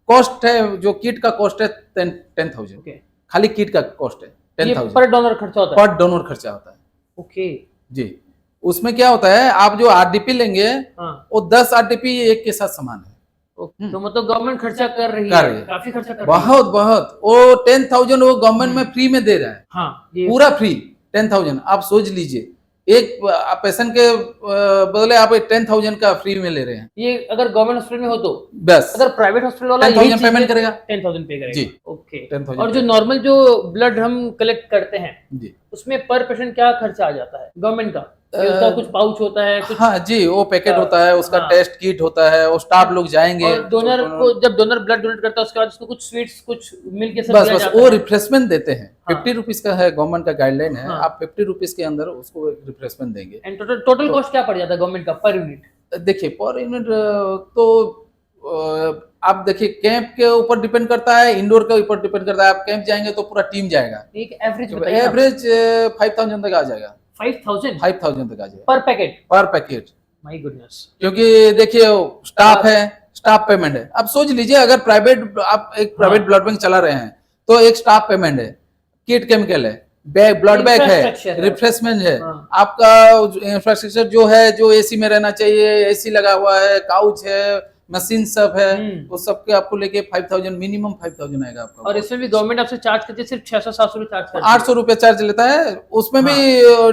कॉस्ट है, जो किट का कॉस्ट है 10,000, खाली किट का कॉस्ट है 10,000 पर डोनर खर्चा होता है, पर डोनर खर्चा होता है। ओके जी। उसमें क्या होता है, आप जो आरडीपी लेंगे वो 10 आरडीपी एक के साथ समान है। तो मतलब गवर्नमेंट खर्चा कर रही है, काफी खर्चा कर बहुत बहुत। वो 10,000 वो गवर्नमेंट में फ्री में दे रहा है, पूरा फ्री 10,000। आप सोच लीजिए, एक पेशेंट के बदले आप 10,000 का फ्री में ले रहे हैं। ये अगर गवर्नमेंट हॉस्पिटल में हो तो बस, अगर प्राइवेट हॉस्पिटल वाला 10,000 पेमेंट करेगा, 10,000 पे करेगा जी। ओके। 10,000। और जो नॉर्मल जो ब्लड हम कलेक्ट करते हैं जी, उसमें पर पेशेंट क्या खर्चा आ जाता है गवर्नमेंट का? उसका कुछ पाउच होता है कुछ? हाँ जी, वो पैकेट होता है, उसका टेस्ट किट होता है, वो स्टाफ लोग जाएंगे। और डोनर को जब डोनर ब्लड डोनेट करता है उसके बाद उसको कुछ स्वीट्स कुछ मिल के सब बस वो रिफ्रेशमेंट देते हैं। 50 रुपीज का है, गवर्नमेंट का गाइडलाइन है। आप 50 रुपीज के अंदर उसको रिफ्रेशमेंट देंगे। एंड टोटल कॉस्ट क्या पड़ जाता है गवर्नमेंट का पर यूनिट? देखिए पर यूनिट तो आप देखिए कैंप के ऊपर डिपेंड करता है, इंडोर के ऊपर डिपेंड करता है। आप कैंप जाएंगे तो पूरा टीम जाएगा। एक एवरेज 5,000 तक आ जाएगा। 5,000 तक आ जाएगा पर पैकेट। My goodness. क्योंकि देखिए स्टाफ है, स्टाफ पेमेंट है। अब सोच लीजिए अगर प्राइवेट, आप एक प्राइवेट ब्लड बैंक चला रहे हैं तो एक स्टाफ पेमेंट है, किट केमिकल है, ब्लड बैंक है, रिफ्रेशमेंट है, आपका इंफ्रास्ट्रक्चर जो है, जो एसी में रहना चाहिए, एसी लगा हुआ है, काउच है, मशीन सब है, वो सब के आपको लेके 5000 मिनिमम 5000 आएगा आपका। और इसमें भी गवर्नमेंट आपसे चार्ज करती है सिर्फ 600-700 रुपए चार्ज करती है, 800 रुपए चार्ज लेता है। उसमें भी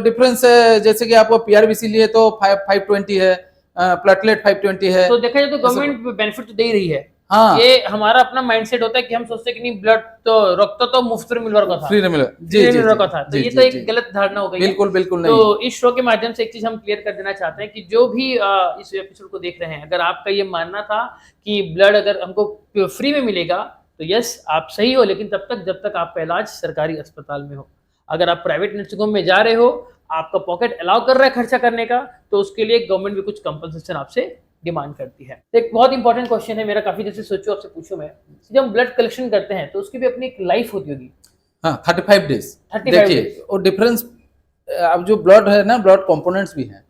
डिफरेंस है, जैसे कि आपको पीआरबीसी लिए तो 520 है, प्लेटलेट 520 है। तो देखा जाए तो गवर्नमेंट बेनिफिट तो दे ही रही है। हाँ, ये हमारा अपना माइंडसेट होता है कि हम सोचते हैं कि नहीं ब्लड तो रक्त तो मुफ्त में मिल रहा था, फ्री में मिला, जी जी था, तो ये तो एक गलत धारणा हो गई। बिल्कुल बिल्कुल नहीं। तो इस शो के माध्यम से एक चीज हम क्लियर कर देना चाहते हैं कि जो भी इस एपिसोड को देख रहे हैं, अगर आपका ये मानना था कि ब्लड अगर हमको फ्री में मिलेगा तो यस आप सही हो, लेकिन तब तक जब तक आपका इलाज सरकारी अस्पताल में हो। अगर आप प्राइवेट नर्सिंग होम में जा रहे हो, आपका पॉकेट अलाउ कर रहा है खर्चा करने का, तो उसके लिए गवर्नमेंट भी कुछ कंपनसेशन आपसे डिमांड करती है। एक बहुत इंपॉर्टेंट क्वेश्चन है मेरा, काफी जैसे सोचो आपसे पूछूं मैं, जब हम ब्लड कलेक्शन करते हैं तो उसकी भी अपनी एक लाइफ होती होगी। हाँ, 35 डेज। देखिए और डिफरेंस, अब जो ब्लड है ना, ब्लड कंपोनेंट्स भी हैं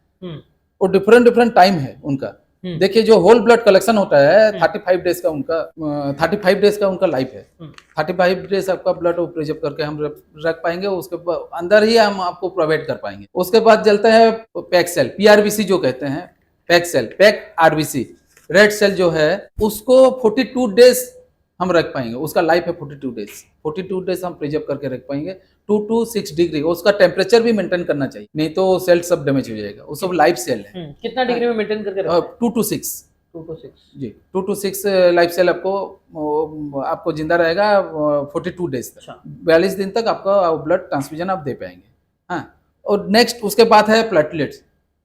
और डिफरेंट टाइम है उनका। देखिए जो होल ब्लड कलेक्शन होता है 35 डेज का उनका 35 डेज का उनका लाइफ है। 35 डेज आपका ब्लड प्रिजर्व करके हम रख पाएंगे, उसके अंदर ही हम आपको प्रोवाइड कर पाएंगे। उसके बाद चलता है पैक सेल, पीआरबीसी जो कहते हैं, pack cell, pack RBC, red cell जो है उसको 42 डेज हम रख पाएंगे, उसका लाइफ है 42 डेज। 42 डेज हम प्रिजर्व करके रख पाएंगे। 2 to 6 डिग्री उसका टेम्परेचर भी मेंटेन करना चाहिए, नहीं तो सेल सब डैमेज हो जाएगा। वो सब लाइफ सेल है। कितना डिग्री में मेंटेन करके रखना है? 2 to 6 जी, 2 to 6 लाइफ सेल आपको जिंदा रहेगा 42 डेज तक। 42 दिन तक आपका ब्लड ट्रांसफ्यूजन आप दे पाएंगे। हाँ, और नेक्स्ट उसके बाद है प्लेटलेट्स।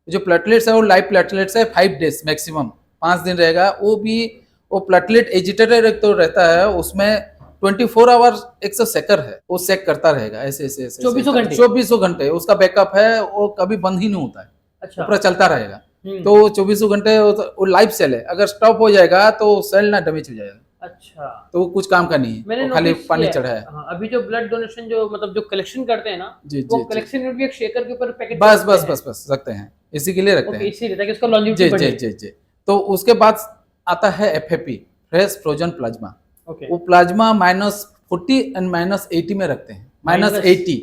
जो प्लेटलेट्स है वो लाइव प्लेटलेट्स है 5 डेज मैक्सिमम, 5 दिन रहेगा। वो प्लेटलेट एजिटेटर एक तो रहता है, उसमें 24 आवर्स 100 सेकर है, वो सेक करता रहेगा ऐसे 2400 घंटे उसका बैकअप है, वो कभी बंद ही नहीं होता है। अच्छा, पूरा चलता रहेगा। तो 2400 घंटे वो लाइव सेल है, अगर स्टॉप हो जाएगा तो सेल ना डैमेज हो जाएगा। अच्छा, तो वो कुछ काम का नहीं है, खाली पानी चढ़ा है। हाँ, अभी जो ब्लड डोनेशन जो मतलब जो कलेक्शन करते हैं ना, वो कलेक्शन यूनिट भी एक शेकर के ऊपर पैकेट बस रखते हैं, इसी के लिए रखते हैं, इसीलिए ताकि उसका लॉन्जेविटी बढ़े। जी। तो उसके बाद आता है एफएपी, फ्रेश फ्रोजन प्लाज्मा। वो प्लाज्मा -40 एंड -80 में रखते हैं। -80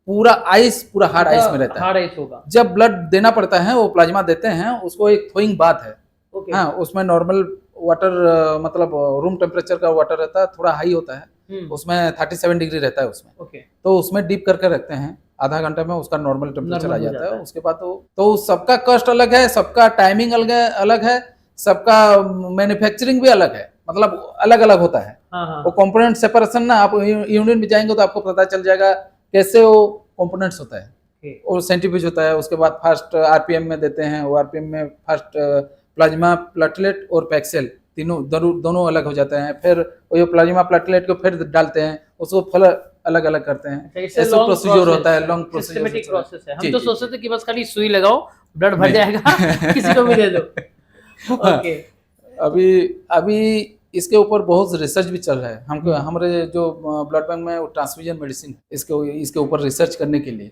पूरा आइस, पूरा हार्ड आइस में रहता है। हार्ड आइस होगा। जब ब्लड देना पड़ता है, वो प्लाज्मा देते हैं, उसको एक थोइंग बात है। हाँ, उसमें नॉर्मल वाटर मतलब रूम टेम्परेचर का वाटर रहता है, थोड़ा हाई होता है, उसमें 37 डिग्री रहता है उसमें। तो उसमें डीप करके रखते हैं, आधा घंटे में उसका नॉर्मल टेम्परेचर आ जाता है। उसके बाद तो सबका कॉस्ट अलग है, सबका टाइमिंग अलग है, सबका मैन्युफैक्चरिंग भी अलग है, मतलब अलग अलग होता है। वो कंपोनेंट सेपरेशन ना, आप यूनिट में जाएंगे तो आपको पता चल जाएगा कैसे वो कंपोनेंट्स होता है। और सेंट्रीफ्यूज होता है, उसके बाद फर्स्ट आरपीएम में देते हैं, वो आरपीएम में फर्स्ट प्लाज्मा, प्लेटलेट और पैक्सेल दोनों अलग हो जाते हैं। फिर वो प्लाज्मा प्लेटलेट को फिर डालते हैं, उसको फिर अलग अलग करते हैं। ऐसे प्रोसीजर होता है, लॉन्ग सिस्टमैटिक प्रोसेस है। हम तो सोचते थे कि बस खाली सुई लगाओ ब्लड भर जाएगा किसी को भी दे दो। ओके, अभी इसके ऊपर बहुत रिसर्च भी चल रहा है। हमको हमारे जो ब्लड बैंक में ट्रांसफ्यूजन मेडिसिन इसके ऊपर रिसर्च करने के लिए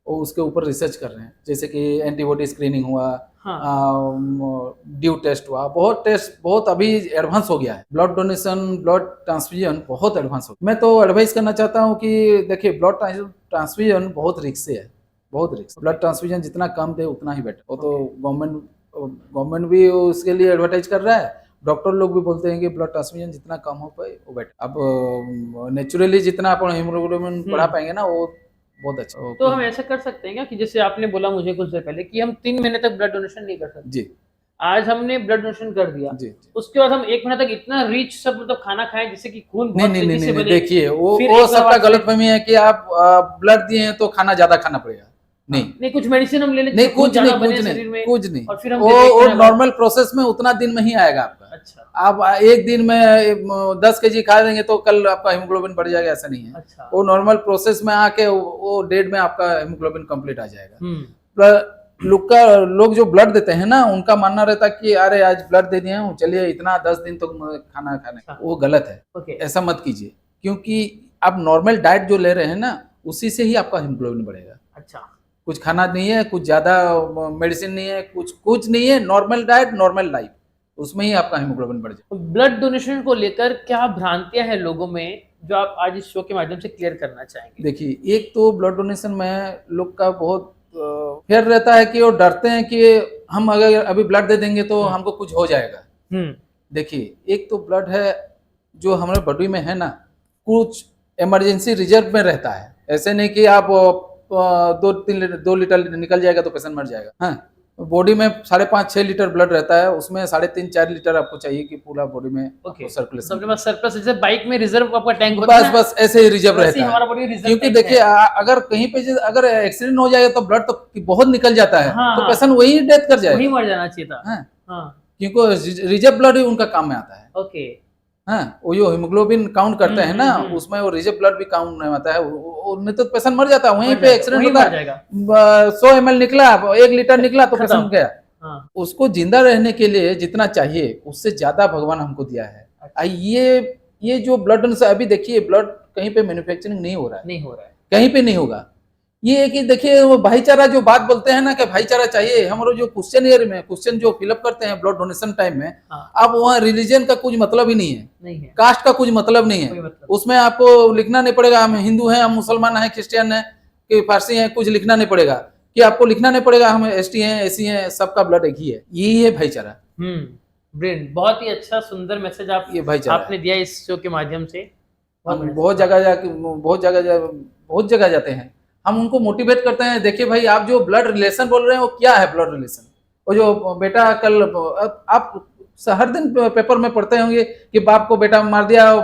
वो उसके ऊपर रिसर्च कर रहे हैं। जैसे कि एंटीबॉडी स्क्रीनिंग हुआ, ड्यू टेस्ट हुआ, बहुत अभी एडवांस हो गया है। ब्लड डोनेशन, ब्लड ट्रांसफ्यूजन बहुत एडवांस हो गया। मैं तो एडवाइस करना चाहता हूँ कि देखिए ब्लड ट्रांसफ्यूजन बहुत रिस्क है, बहुत रिस्क। ब्लड ट्रांसफ्यूजन जितना कम दे उतना ही बेटर। वो तो गवर्नमेंट भी उसके लिए एडवर्टाइज कर रहा है, डॉक्टर लोग भी बोलते हैं कि ब्लड ट्रांसफ्यूजन जितना कम हो पाए वो बेटर। अब नेचुरली जितना अपन हीमोग्लोबिन बढ़ा पाएंगे ना, वो बहुत अच्छा। तो हम ऐसा कर सकते हैं क्या कि जैसे आपने बोला मुझे कुछ देर पहले कि हम 3 महीने तक ब्लड डोनेशन नहीं कर सकते। जी, आज हमने ब्लड डोनेशन कर दिया, जी। उसके बाद हम 1 महीने तक इतना रिच सब मतलब खाना खाएं जिससे कि खून बहुत तेजी से बने। देखिए वो सबका गलतफहमी है कि आप ब्लड दिए हैं तो खाना ज्यादा खाना पड़ेगा। नहीं, कुछ मेडिसिन हम ले लेते हैं, कुछ नहीं, और फिर हम वो नॉर्मल प्रोसेस में उतना दिन में ही आएगा आपका। अच्छा, आप एक दिन में 10 kg खा देंगे तो कल आपका हीमोग्लोबिन बढ़ जाएगा, ऐसा नहीं है। अच्छा, वो नॉर्मल प्रोसेस में आके वो डेढ़ में आपका हीमोग्लोबिन कंप्लीट आ जाएगा। लोग जो ब्लड देते हैं ना, उनका मानना रहता है कि अरे आज ब्लड दे दिए हूँ, चलिए इतना 10 दिन तो खाना खाने। वो गलत है, ऐसा मत कीजिए, क्योंकि आप नॉर्मल डाइट जो ले रहे हैं ना, उसी से ही आपका हीमोग्लोबिन बढ़ेगा। अच्छा, कुछ खाना नहीं है, कुछ ज्यादा मेडिसिन नहीं है, कुछ नहीं है, नॉर्मल डाइट, नॉर्मल लाइफ, उसमें ही आपका हीमोग्लोबिन बढ़ जाए। ब्लड डोनेशन को लेकर क्या भ्रांतियां हैं लोगों में, जो आप आज इस शो के माध्यम से क्लियर करना चाहेंगे? देखिए, एक तो ब्लड डोनेशन में लोग का बहुत फेयर रहता है कि वो डरते हैं कि हम अगर अभी ब्लड दे देंगे तो हमको कुछ हो जाएगा। देखिए, एक तो ब्लड है जो हमारे बॉडी में है ना, कुछ इमरजेंसी रिजर्व में रहता है। ऐसे नहीं कि आप 2 लीटर निकल जाएगा तो पेशेंट मर जाएगा। हाँ, बॉडी में 5.5-6 लीटर ब्लड रहता है, उसमें 3.5-4 लीटर आपको चाहिए कि पूरा बॉडी में सर्कुलेशन। सबके पास सरप्लस, जैसे बाइक में रिजर्व आपका टैंक होता है, बस ऐसे ही रिजर्व रहता है हमारा बॉडी रिजर्व। क्योंकि देखिए, अगर कहीं पे अगर एक्सीडेंट हो जाएगा तो ब्लड तो बहुत निकल जाता है। तो पेशेंट वही डेथ कर जाएगा, वही मर जाना चाहिए था। क्योंकि रिजर्व ब्लड ही उनका काम में आता है। ओके। हाँ, वो जो हीमोग्लोबिन काउंट करते हैं ना, उसमें वो रिजर्व ब्लड भी काउंट नहीं आता है। नहीं तो पेशेंट मर जाता है वहीं पे, एक्सीडेंट होता है, 100 ml निकला, 1 लीटर निकला तो पेशेंट गया। उसको जिंदा रहने के लिए जितना चाहिए उससे ज्यादा भगवान हमको दिया है। ये जो ब्लड अभी देखिए, ब्लड कहीं पे मैन्युफैक्चरिंग नहीं हो रहा है, कहीं पे नहीं होगा। ये है कि देखिए, वो भाईचारा जो बात बोलते हैं ना कि भाईचारा चाहिए, हमारे जो क्वेश्चन जो फिलअप करते हैं ब्लड डोनेशन टाइम में, अब वहाँ रिलीजन का कुछ मतलब ही नहीं है, कास्ट का कुछ मतलब नहीं है। उसमें आपको लिखना नहीं पड़ेगा हम हिंदू हैं, हम मुसलमान हैं, क्रिश्चियन हैं कि पारसी हैं, कुछ लिखना नहीं पड़ेगा, कि आपको लिखना नहीं पड़ेगा हम ST हैं, SC हैं, सबका ब्लड एक ही है। यही है भाईचारा। ब्रिलियंट, बहुत ही अच्छा सुंदर मैसेज आपने दिया इस शो के माध्यम से। हम बहुत जगह जाते हैं, हम उनको मोटिवेट करते हैं। देखिए भाई, आप जो ब्लड रिलेशन बोल रहे हैं वो क्या है ब्लड रिलेशन? वो जो बेटा, कल आप हर दिन पेपर में पढ़ते होंगे कि बाप को बेटा मार दिया,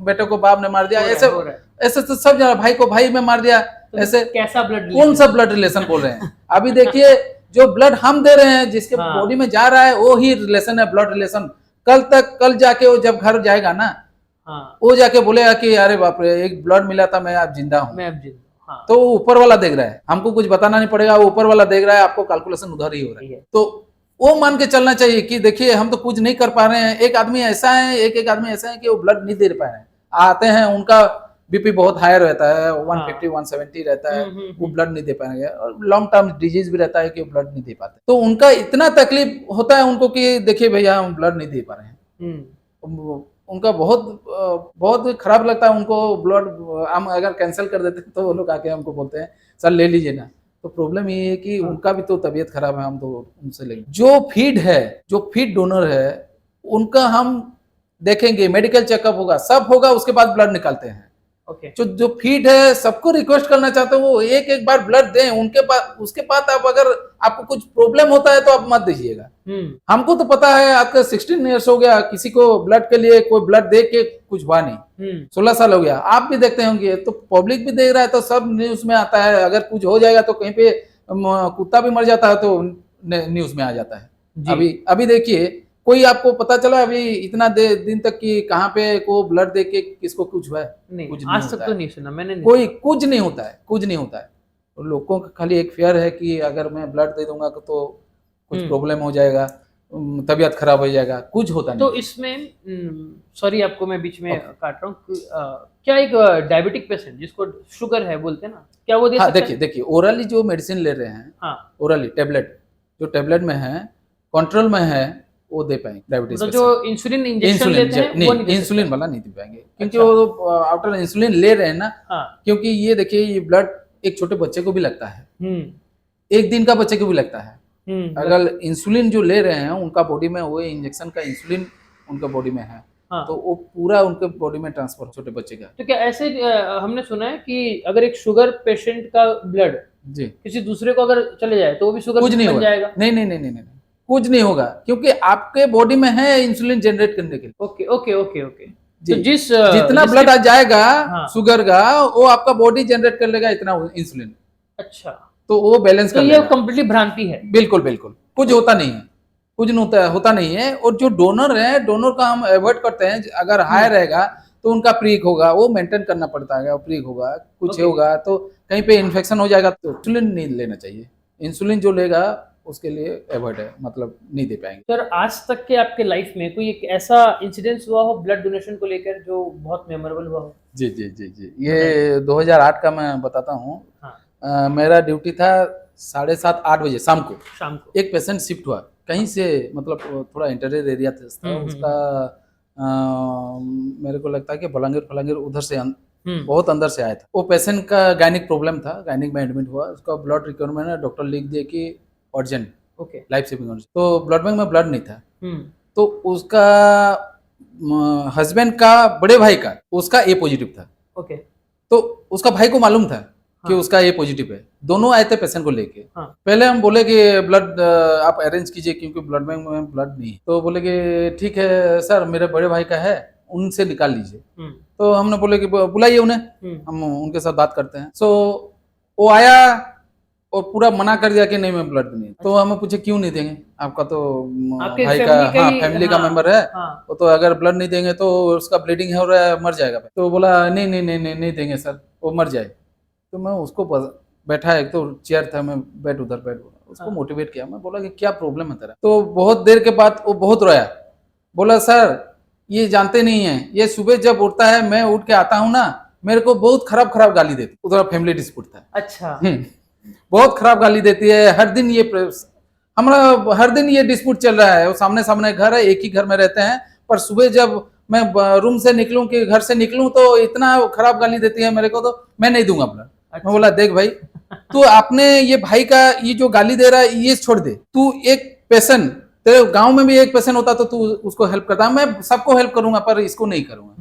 बेटे को बाप ने मार दिया, ऐसे तो सब जगह भाई को भाई में मार दिया। तो ऐसे कैसा ब्लड, कौन सा ब्लड रिलेशन बोल रहे हैं? अभी देखिए, जो ब्लड हम दे रहे हैं, जिसके बॉडी में जा रहा है, वो ही रिलेशन है, ब्लड रिलेशन। कल जाके वो जब घर जाएगा ना, वो जाके बोलेगा कि अरे बाप रे, एक ब्लड मिला था, मैं अब जिंदा हूँ। तो ऊपर वाला देख रहा है, हमको कुछ बताना नहीं पड़ेगा, वो ऊपर वाला देख रहा है, आपको कैलकुलेशन उधर ही हो रही है। तो वो मान के चलना चाहिए कि देखिए, हम तो कुछ नहीं कर पा रहे हैं। एक आदमी ऐसा है, एक आदमी ऐसा है कि वो ब्लड नहीं दे पा रहे हैं। आते हैं, उनका BP बहुत हाई रहता है, 150-170 रहता है, वो ब्लड नहीं दे पाएंगे, और लॉन्ग टर्म डिजीज भी रहता है कि ब्लड नहीं दे पाते। तो उनका इतना तकलीफ होता है उनको कि देखिए भैया, हम ब्लड नहीं दे पा रहे हैं। उनका बहुत खराब लगता है उनको। ब्लड हम अगर कैंसिल कर देते तो वो लोग आके हमको बोलते हैं सर ले लीजिए ना। तो प्रॉब्लम ये है कि उनका भी तो तबीयत खराब है, हम तो उनसे लेंगे। जो फीड डोनर है उनका हम देखेंगे, मेडिकल चेकअप होगा, सब होगा, उसके बाद ब्लड निकालते हैं। जो फीड है, सबको रिक्वेस्ट करना चाहते हो वो एक बार ब्लड दें उनके पास। उसके बाद आप अगर आपको कुछ प्रॉब्लम होता है तो आप मत दीजिएगा। हमको तो पता है, आपका 16 ईयर्स हो गया, किसी को ब्लड के लिए कोई ब्लड दे के कुछ हुआ नहीं। 16 साल हो गया, आप भी देखते होंगे, तो पब्लिक भी देख रहा है, तो सब न्यूज में आता है। अगर कुछ हो जाएगा तो कहीं पे कुत्ता भी मर जाता है तो न्यूज में आ जाता है। अभी देखिए, कोई आपको पता चला अभी इतना दिन तक कि कहाँ पे को ब्लड दे के किसको कुछ हुआ है? नहीं, कुछ आज तक तो नहीं सुना मैंने। कोई कुछ नहीं होता है। लोगों का खाली एक फेयर है कि अगर मैं ब्लड दे दूंगा तो कुछ प्रॉब्लम हो जाएगा, तबीयत खराब हो जाएगा, कुछ होता नहीं। तो इसमें सॉरी आपको मैं बीच में काट रहा हूँ, क्या एक डायबिटिक पेशेंट जिसको शुगर है बोलते हैं ना, क्या वो दे सकता है? देखिए, ओरली जो मेडिसिन ले रहे हैं, ओरली टेबलेट, जो टेबलेट में है, कंट्रोल में है, वो दे पाएंगे। डायबिटीज तो जो इंसुलिन इंजेक्शन लेते हैं वो नहीं, इंसुलिन वाला नहीं दे पाएंगे, क्योंकि वो आफ्टर इंसुलिन ले रहे हैं ना। क्योंकि ये देखिए, ये ब्लड एक छोटे बच्चे को भी लगता है, 1 दिन का बच्चे को भी लगता है। अगर इंसुलिन जो ले रहे हैं उनका बॉडी में वो इंजेक्शन का इंसुलिन उनका बॉडी में है, तो वो पूरा उनके बॉडी में ट्रांसफर छोटे बच्चे का। तो क्या ऐसे हमने सुना है कि अगर एक शुगर पेशेंट का ब्लड जी किसी दूसरे को अगर चले जाए तो वो भी शुगर कुछ नहीं जाएगा? नहीं, कुछ नहीं होगा, क्योंकि आपके बॉडी में है इंसुलिन जनरेट करने के लिए। ओके। तो जितना ब्लड आ जाएगा शुगर का, वो आपका बॉडी जनरेट कर लेगा इतना इंसुलिन। अच्छा, तो वो बैलेंस कर लेगा। ये कंप्लीटली भ्रांति है। बिल्कुल कुछ होता नहीं है, कुछ होता नहीं है। और जो डोनर है, डोनर का हम अवॉइड करते हैं। अगर हाई रहेगा तो उनका प्रीक होगा, वो मेंटेन करना पड़ता है। प्रीक होगा, कुछ होगा तो कहीं पे इन्फेक्शन हो जाएगा, तो इंसुलिन नहीं लेना चाहिए। इंसुलिन जो लेगा उसके लिए अवॉइड है, मतलब नहीं दे पाएंगे। सर, आज तक के आपके लाइफ में कोई एक ऐसा इंसिडेंस हुआ हो ब्लड डोनेशन को लेकर जो बहुत मेमोरेबल हुआ हो? जी, ये 2008 का मैं बताता हूँ। मेरा ड्यूटी था 7:30-8 बजे शाम को। एक पेशेंट शिफ्ट हुआ कहीं से, मतलब थोड़ा इंटीरियर एरिया था उसका, मेरे को लगता है कि बलांगीर उधर से बहुत अंदर से आया था। वो पेशेंट का गायनिक प्रॉब्लम था, गायनिक में एडमिट हुआ, उसका ब्लड रिक्वायरमेंट है, डॉक्टर लिख दिया कि urgent, okay, life saving urgent. तो ब्लड बैंक में ब्लड नहीं था, तो उसका हस्बैंड का बड़े भाई का उसका ए पॉजिटिव था। ओके, तो उसका भाई को मालूम था कि हाँ, उसका ए पॉजिटिव है। दोनों आए थे पेशेंट को लेके। हाँ, पहले हम बोले कि ब्लड आप अरेंज कीजिए क्योंकि ब्लड बैंक में ब्लड नहीं है। तो बोले कि ठीक है सर, मेरे बड़े भाई का है, उनसे निकाल लीजिए। तो हमने बोले कि बुलाइए उन्हें, हम उनके साथ बात करते हैं। सो वो आया और पूरा मना कर दिया कि नहीं, मैं ब्लड नहीं। तो हमें पूछे क्यों नहीं देंगे, आपका तो आपके भाई का, फैमिली का हाँ, ही, फैमिली का हाँ, मेंबर है, हाँ, तो अगर ब्लड नहीं देंगे तो उसका ब्लीडिंग हो रहा है, मर जाएगा। तो बोला नहीं नहीं नहीं नहीं, नहीं देंगे सर, वो मर जाए। तो मैं उसको बैठा, एक तो चेयर था, मैं बैठ उधर बैठ, उसको मोटिवेट किया। मैं बोला कि क्या प्रॉब्लम है तेरा। तो बहुत देर के बाद वो बहुत रोया, बोला सर ये जानते नहीं है, ये सुबह जब उठता है, मैं उठ के आता हूँ ना, मेरे को बहुत खराब खराब गाली देती। उधर फैमिली डिस्प्यूट था। अच्छा, बहुत खराब गाली देती है, हर दिन ये हमारा हर दिन ये डिस्प्यूट चल रहा है। वो सामने सामने घर है, एक ही घर में रहते हैं, पर सुबह जब मैं रूम से निकलूं कि घर से निकलूं तो इतना खराब गाली देती है मेरे को, तो मैं नहीं दूंगा ब्लड। मैं बोला देख भाई, तू आपने ये भाई का ये जो गाली दे रहा है ये छोड़ दे। तू एक पेशेंट, तेरे गांव में भी एक पेशेंट होता तो तू उसको हेल्प करता। मैं सबको हेल्प करूंगा पर इसको नहीं करूंगा।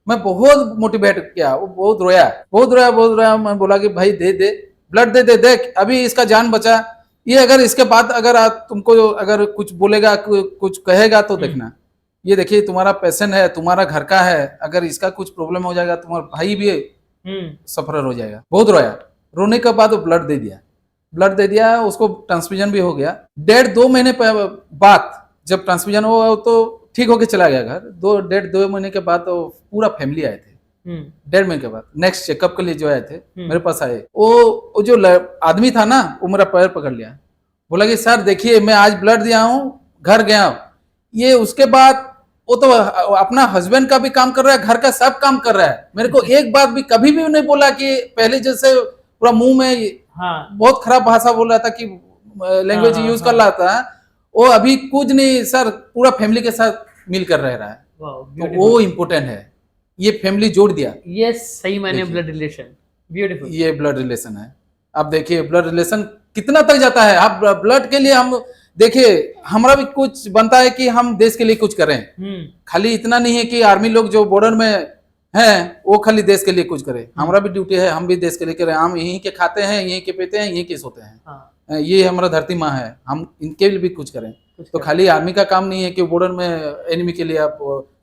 मैं बहुत मोटिवेट किया, वो बहुत रोया बहुत रोया बहुत रोया। मैं बोला कि भाई दे दे ब्लड, दे दे, देख अभी इसका जान बचा। ये अगर इसके बाद अगर तुमको अगर कुछ बोलेगा, कुछ कहेगा तो देखना, ये देखिए तुम्हारा पेशेंट है, तुम्हारा घर का है, अगर इसका कुछ प्रॉब्लम हो जाएगा तुम्हारा भाई भी सफर हो जाएगा। बहुत रोया, रोने के बाद वो ब्लड दे दिया। ब्लड दे दिया, उसको ट्रांसफ्यूजन भी हो गया। 1.5-2 महीने बाद जब ट्रांसफ्यूजन हुआ तो ठीक होके चला गया घर। 1.5-2 महीने के बाद तो पूरा फैमिली आए थे। 1.5 महीने के बाद नेक्स्ट चेकअप के लिए जो आए थे मेरे पास आए, वो जो आदमी था ना, वो मेरा पैर पकड़ लिया, बोला कि सर देखिए मैं आज ब्लड दिया हूँ, घर गया हूँ। ये उसके बाद वो तो अपना हस्बैंड का भी काम कर रहा है, घर का सब काम कर रहा है। मेरे को एक बात भी कभी भी नहीं बोला कि पहले जैसे पूरा मुंह में बहुत खराब भाषा बोल रहा था कि लैंग्वेज यूज कर रहा था, वो अभी कुछ नहीं सर, पूरा फैमिली के साथ मिलकर रह रहा है। तो वो इम्पोर्टेंट है, ये फैमिली जोड़ दिया। ये सही मायने ब्लड रिलेशन, ब्यूटीफुल, ये ब्लड रिलेशन है। अब देखिए ब्लड रिलेशन कितना तक जाता है। आप ब्लड के लिए हम देखिए, हमारा भी कुछ बनता है कि हम देश के लिए कुछ करें। खाली इतना नहीं है कि आर्मी लोग जो बॉर्डर में हैं वो खाली देश के लिए कुछ करें। हमारा भी ड्यूटी है, हम भी देश के लिए करें। हम यहीं के खाते हैं, यहीं के पीते हैं, यहीं के सोते हैं। ये हमारा धरती माँ है, हम इनके लिए भी कुछ करें। तो खाली आर्मी का काम नहीं है कि बॉर्डर में एनिमी के लिए आप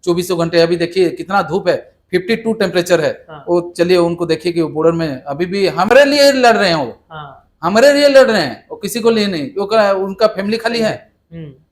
24 घंटे, अभी देखिए कितना धूप है, 52 टेम्परेचर है। वो चलिए उनको देखिए कि बॉर्डर में अभी भी हमारे लिए लड़ रहे हैं, वो हमारे लिए लड़ रहे हैं, वो किसी को लिए नहीं, क्योंकि उनका फैमिली खाली है,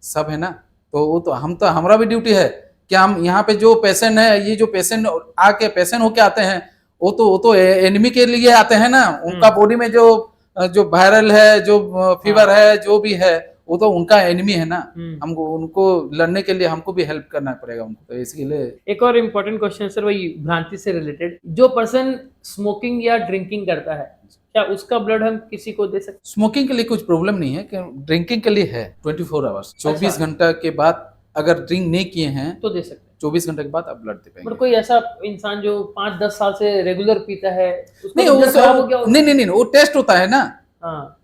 सब है ना। तो वो तो हमारा भी ड्यूटी है कि हम यहाँ पे जो पेशेंट है, ये जो पेशेंट आके पेशेंट होके आते हैं, वो तो एनिमी के लिए आते हैं ना। उनका बॉडी में जो वायरल है, जो फीवर है, जो भी है, वो तो उनका एनिमी है ना। हमको उनको लड़ने के लिए हमको भी हेल्प करना पड़ेगा उनको। तो इसलिए एक और इम्पोर्टेंट क्वेश्चन सर, वही भ्रांति से रिलेटेड, जो पर्सन स्मोकिंग या ड्रिंकिंग करता है, क्या उसका ब्लड हम किसी को दे सकते? स्मोकिंग के लिए कुछ प्रॉब्लम नहीं है, ड्रिंकिंग के लिए है 24 आवर्स, 24 घंटा के बाद अगर ड्रिंक नहीं किए हैं तो दे सकते हैं। 24 घंटे के बाद आप ब्लड दे पाएंगे। कोई ऐसा इंसान जो 5-10 साल से रेगुलर पीता है, नहीं नहीं, वो टेस्ट होता है ना।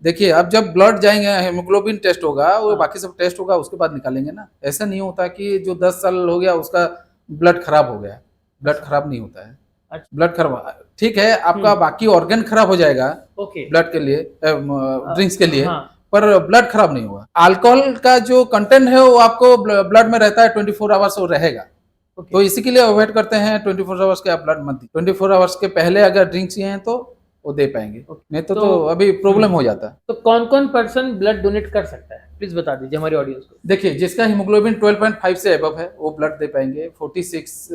देखिए अब जब ब्लड जाएंगे, हेमोग्लोबिन टेस्ट होगा, वो बाकी सब टेस्ट होगा, उसके बाद निकालेंगे ना। ऐसा नहीं होता कि जो 10 साल हो गया उसका ब्लड खराब हो गया। ब्लड खराब नहीं होता है। ब्लड खराब ठीक है, आपका बाकी ऑर्गन खराब हो जाएगा ब्लड के लिए, ड्रिंक्स के लिए, पर ब्लड खराब नहीं हुआ। अल्कोहल का जो कंटेंट है वो आपको ब्लड में रहता है, 24 आवर्स वो रहेगा। तो इसी के लिए अवॉइड करते हैं 24 आवर्स के आप ब्लड मत दी। 24 आवर्स के पहले अगर ड्रिंक्स हैं तो वो दे पाएंगे, नहीं तो अभी प्रॉब्लम हो जाता है। तो कौन कौन पर्सन ब्लड डोनेट कर सकता है, प्लीज बता दीजिए हमारी ऑडियंस को। देखिए जिसका हीमोग्लोबिन 12.5 से अबव है वो ब्लड दे पाएंगे। 45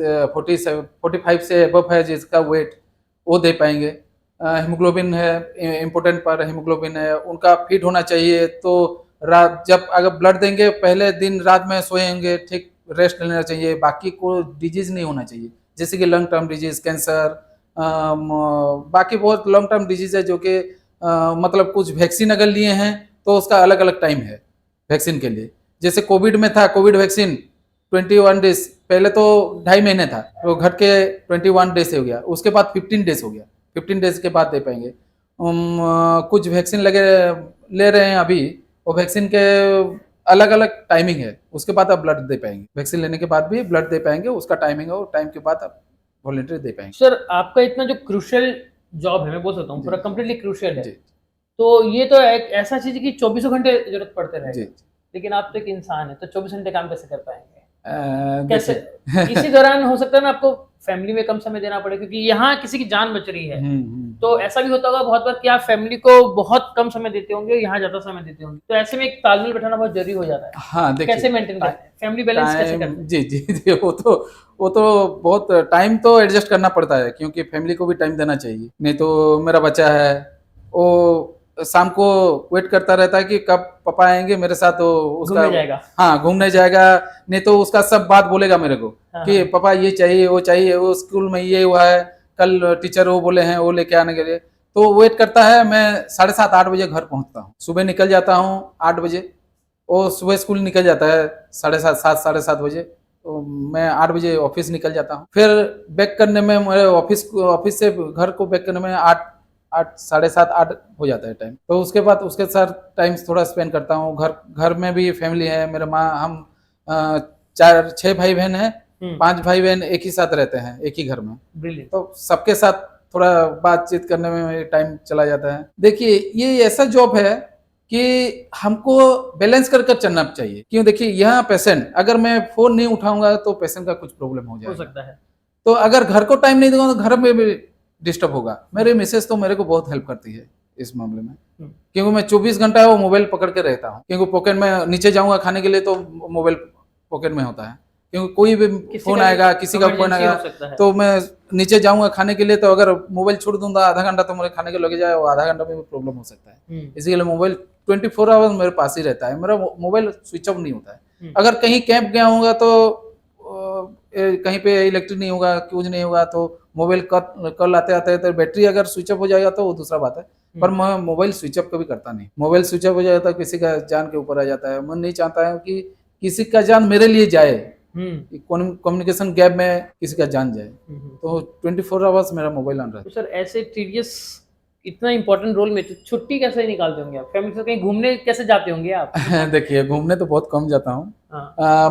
से अबव है जिसका वेट, वो दे पाएंगे। हीमोग्लोबिन है इम्पोर्टेंट, पर हीमोग्लोबिन है उनका फिट होना चाहिए। तो रात जब अगर ब्लड देंगे, पहले दिन रात में सोएंगे, ठीक रेस्ट लेना चाहिए। बाकी कोई डिजीज नहीं होना चाहिए, जैसे कि लंग टर्म डिजीज, कैंसर, बाकी बहुत लॉन्ग टर्म डिजीज है जो कि मतलब कुछ वैक्सीन अगर लिए हैं तो उसका अलग अलग टाइम है वैक्सीन के लिए। जैसे कोविड में था, कोविड वैक्सीन 21 डेज, पहले तो 2.5 महीने था, तो घट के 21 डेज से हो गया, उसके बाद 15 डेज हो गया, 15 डेज के बाद दे पाएंगे। कुछ वैक्सीन लगे ले रहे हैं अभी, वो वैक्सीन के अलग अलग टाइमिंग है, उसके बाद आप ब्लड दे पाएंगे, वैक्सीन लेने के बाद भी ब्लड दे पाएंगे, उसका टाइमिंग है, वो टाइम के बाद आप वॉलंटरी दे पाएंगे। सर आपका इतना जो क्रूशियल जॉब है, मैं बोल सकता हूँ पूरा कम्प्लीटली क्रूशियल है, तो ये तो एक ऐसा चीज है कि 24 घंटे जरूरत पड़ते रहेगा, लेकिन आप तो एक इंसान है, तो 24 घंटे काम कैसे कर पाएंगे? कैसे? इसी दौरान हो सकता है ना आपको फैमिली में कम समय देना पड़े, क्योंकि यहाँ किसी की जान बच रही है, तो ऐसा भी होता होगा बहुत बार कि आप फैमिली को बहुत कम समय देते होंगे, यहाँ ज्यादा समय देते होंगे, तो ऐसे में एक तालमेल बैठाना बहुत जरूरी हो जाता है। हाँ, देखिए कैसे मेंटेन करते हैं फैमिली बैलेंस, कैसे करते हैं? जी, वो तो बहुत टाइम तो एडजस्ट करना पड़ता है, क्योंकि फैमिली को भी टाइम देना चाहिए, नहीं तो मेरा बच्चा है वो शाम को वेट करता रहता है कि कब पापा आएंगे मेरे साथ, तो उसका घूमने जाएगा। हाँ, घूमने जाएगा, नहीं तो उसका सब बात बोलेगा मेरे को कि पापा ये चाहिए वो चाहिए, वो स्कूल में ये हुआ है, कल टीचर वो बोले हैं वो लेके आने के लिए, तो वेट करता है। मैं 7:30-8 बजे घर पहुंचता हूँ, सुबह निकल जाता हूँ 8 बजे, वो सुबह स्कूल निकल जाता है 7:30 बजे, तो मैं 8 बजे ऑफिस निकल जाता हूँ, फिर बैक करने में मेरे ऑफिस से घर को बैक करने में 8 7:30-8 हो जाता है टाइम, तो उसके बाद उसके साथ टाइम थोड़ा स्पेंड करता हूँ। घर में भी फैमिली है, मेरे माँ, हम 6 भाई बहन हैं, 5 भाई बहन एक ही साथ रहते हैं एक ही घर में, तो सबके साथ थोड़ा बातचीत करने में टाइम चला जाता है। देखिए ये ऐसा जॉब है कि हमको बैलेंस कर चलना चाहिए, क्यों? देखिए यहाँ पेशेंट, अगर मैं फोन नहीं उठाऊंगा तो पेशेंट का कुछ प्रॉब्लम हो सकता है, तो अगर घर को टाइम नहीं दूंगा तो घर में भी डिस्टर्ब होगा। मेरे मिसेस तो मेरे को बहुत हेल्प करती है इस मामले में, क्योंकि मैं 24 घंटा वो मोबाइल पकड़ के रहता हूँ, क्योंकि पॉकेट में नीचे जाऊंगा खाने के लिए तो मोबाइल पॉकेट में होता है, क्योंकि कोई भी फोन आएगा, किसी का फोन आएगा, तो मैं नीचे जाऊंगा खाने के लिए, तो अगर मोबाइल छोड़ दूंगा आधा घंटा तो मेरे खाने के लगे जाए, वो आधा घंटा में भी प्रॉब्लम हो सकता है। इसीलिए मोबाइल 24 आवर्स मेरे पास ही रहता है, मेरा मोबाइल स्विच ऑफ नहीं होता है। अगर कहीं कैंप गया होगा तो कहीं पे इलेक्ट्रिक नहीं होगा, फ्यूज नहीं होगा, तो मोबाइल कल आते आते तो बैटरी अगर स्विच ऑफ हो जाएगा तो वो दूसरा बात है, पर मैं मोबाइल स्विच ऑफ कभी करता नहीं। मोबाइल स्विच ऑफ हो जाएगा तो किसी का जान के ऊपर आ जाता है, मैं नहीं चाहता है कि किसी का जान मेरे लिए जाए, कम्युनिकेशन गैप में किसी का जान जाए, तो 24 आवर्स मेरा मोबाइल ऑन रहता है। तो सर ऐसे टीडियस इतना इंपॉर्टेंट रोल में तो छुट्टी कैसे निकालते होंगे आप? फैमिली से कहीं घूमने कैसे जाते होंगे आप? देखिए घूमने तो बहुत कम जाता हूँ,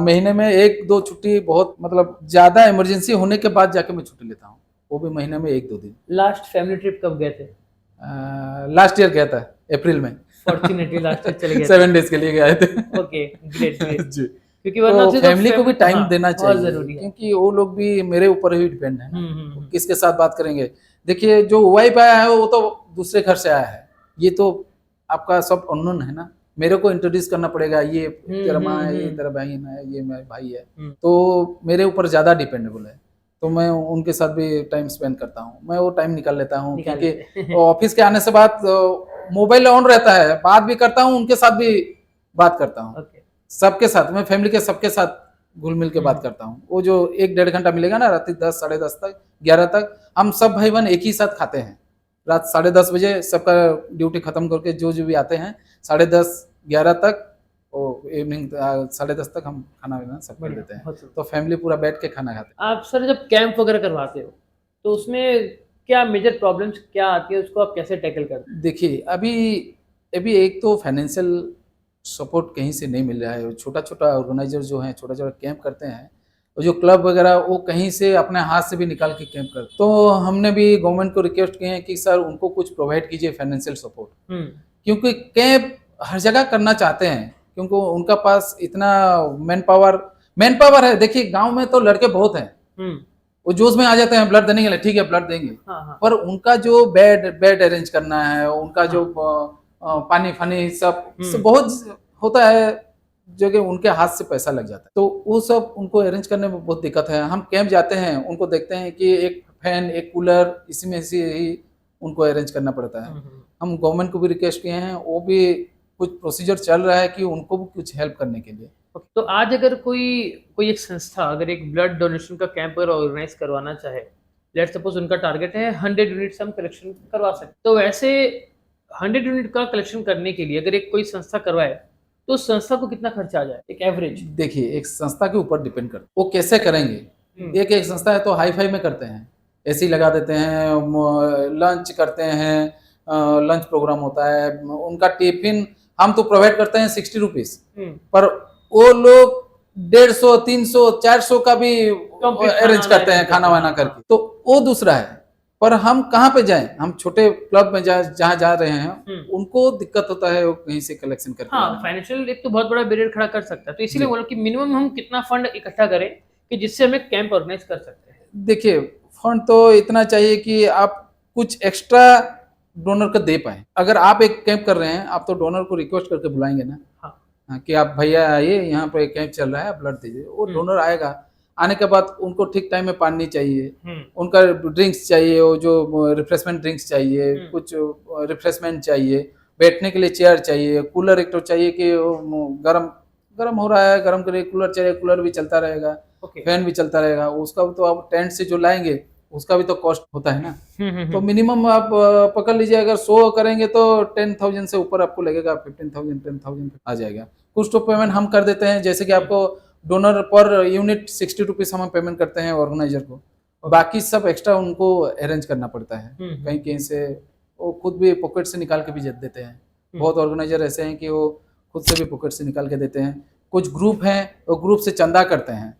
महीने में 1-2 छुट्टी, बहुत मतलब ज्यादा इमरजेंसी होने के बाद जाके मैं छुट्टी लेता हूँ, वो भी महीने में 1-2 दिन। लास्ट फैमिली ट्रिप कब गए थे? लास्ट ईयर गया था अप्रैल में। फॉर्चुनेटली लास्ट ईयर चले गए 7 डेज के लिए गए थे। ओके, ग्रेट जी, क्योंकि वरना तो फैमिली को भी टाइम देना चाहिए, जरूरी है, क्योंकि वो लोग भी मेरे ऊपर ही डिपेंड है ना, किसके साथ बात करेंगे। देखिए जो वाइफ आया है वो तो दूसरे घर से आया है, ये तो आपका सब अननोन है ना, मेरे को इंट्रोड्यूस करना पड़ेगा, ये तेरा माँ है, ये तेरा बहन है, ये मेरा भाई है, तो मेरे ऊपर ज्यादा डिपेंडेबल है, तो मैं उनके साथ भी टाइम स्पेंड करता हूँ, मैं वो टाइम निकाल लेता हूँ, क्योंकि ऑफिस के आने से बाद मोबाइल ऑन रहता है, बात भी करता हूँ, उनके साथ भी बात करता हूँ, सबके साथ, मैं फैमिली के सबके साथ घुल मिल के बात करता हूँ। वो जो 1-1.5 घंटा मिलेगा ना, रात 10, 10:30 तक, 11 तक, हम सब भाई बहन एक ही साथ खाते हैं, रात 10:30 बजे सबका ड्यूटी खत्म करके जो भी आते हैं 10:30, 11 तक, इवनिंग 10:30 तक हम खाना पीना सब कर लेते हैं, तो फैमिली पूरा बैठ के खाना खाते हैं। आप सर जब कैंप वगैरह करवाते हो तो उसमें क्या मेजर प्रॉब्लम्स क्या आती है, उसको आप कैसे टैकल करते हैं? देखिए अभी एक तो फाइनेंशियल सपोर्ट कहीं से नहीं मिल रहा है, छोटा ऑर्गेनाइजर जो है छोटा कैंप करते हैं, और जो क्लब वगैरह वो कहीं से अपने हाथ से भी निकाल के कैंप करते, तो हमने भी गवर्नमेंट को रिक्वेस्ट किए हैं कि सर उनको कुछ प्रोवाइड कीजिए फाइनेंशियल सपोर्ट, क्योंकि कैंप हर जगह करना चाहते हैं, क्योंकि उनका पास इतना मैन पावर है। देखिए गांव में तो लड़के बहुत हैं, वो जोश में आ जाते हैं, ब्लड देने के लिए, ठीक है ब्लड देंगे, पर उनका जो बेड अरेंज करना है, उनका जो पानी फानी सब बहुत होता है जो कि उनके हाथ से पैसा लग जाता है, तो वो सब उनको अरेंज करने में बहुत दिक्कत है। हम कैंप जाते हैं, उनको देखते हैं कि एक फैन, एक कूलर, इसी में से ही उनको अरेंज करना पड़ता है। हम गवर्नमेंट को भी रिक्वेस्ट किए हैं, वो भी कुछ प्रोसीजर चल रहा है कि उनको भी कुछ हेल्प करने के लिए। तो आज अगर कोई एक संस्था अगर एक ब्लड डोनेशन का कैंप अगर ऑर्गेनाइज करवाना चाहे, लेट्स सपोज उनका टारगेट है 100 यूनिट्स हम कलेक्शन करवा सकते, तो वैसे 100 यूनिट का कलेक्शन करने के लिए अगर एक कोई संस्था करवाए तो संस्था को कितना खर्चा आ जाए एक एवरेज? देखिए, एक संस्था के ऊपर डिपेंड करता है वो कैसे करेंगे। एक संस्था है तो हाई फाई में करते हैं, एसी लगा देते हैं, लंच करते हैं, लंच प्रोग्राम होता है, उनका टिफिन हम तो प्रोवाइड करते हैं 60 रुपीज, पर वो लोग 150, 300, 400 का भी अरेंज करते हैं खाना वाना करके, तो वो दूसरा है। पर हम कहाँ पे जाएं, हम छोटे क्लब में जहाँ जा रहे हैं उनको दिक्कत होता है वो कहीं से कलेक्शन करके। हाँ, फाइनेंशियल एक तो बहुत बड़ा बैरियर खड़ा कर सकता है, तो इसीलिए बोलो कि मिनिमम हम कितना फंड इकट्ठा करें कि जिससे हम एक कैंप ऑर्गेनाइज कर सकते हैं। देखिए, फंड तो इतना चाहिए कि आप कुछ एक्स्ट्रा डोनर को दे पाए। अगर आप एक कैंप कर रहे हैं, आप तो डोनर को रिक्वेस्ट करके बुलाएंगे ना। हाँ, कि आप भैया आइए, यहाँ पे कैंप चल रहा है, ब्लड दीजिए। वो डोनर आएगा, आने के बाद उनको ठीक टाइम में पानी चाहिए, उनका ड्रिंक्स चाहिए, वो जो रिफ्रेशमेंट ड्रिंक्स चाहिए, कुछ रिफ्रेशमेंट चाहिए, बैठने के लिए चेयर चाहिए, कूलर एक तो चाहिए कि गर्म गर्म हो रहा है, गर्म के लिए कूलर चाहिए, कूलर भी चलता रहेगा, फैन भी चलता रहेगा। उसका तो आप टेंट से जो लाएंगे उसका भी तो कॉस्ट होता है ना। तो मिनिमम आप पकड़ लीजिए, अगर 100 करेंगे तो 10,000 से ऊपर आपको लगेगा, 15,000 10,000 आ जाएगा। कुछ तो पेमेंट हम कर देते हैं, जैसे कि आपको डोनर पर यूनिट 60 रुपीज हम पेमेंट करते हैं ऑर्गेनाइजर को, बाकी सब एक्स्ट्रा उनको अरेंज करना पड़ता है। कहीं कहीं से वो खुद भी पॉकेट से निकाल के भी देते हैं। बहुत ऑर्गेनाइजर ऐसे हैं कि वो खुद से भी पॉकेट से निकाल के देते हैं। कुछ ग्रुप हैं वो ग्रुप से चंदा करते हैं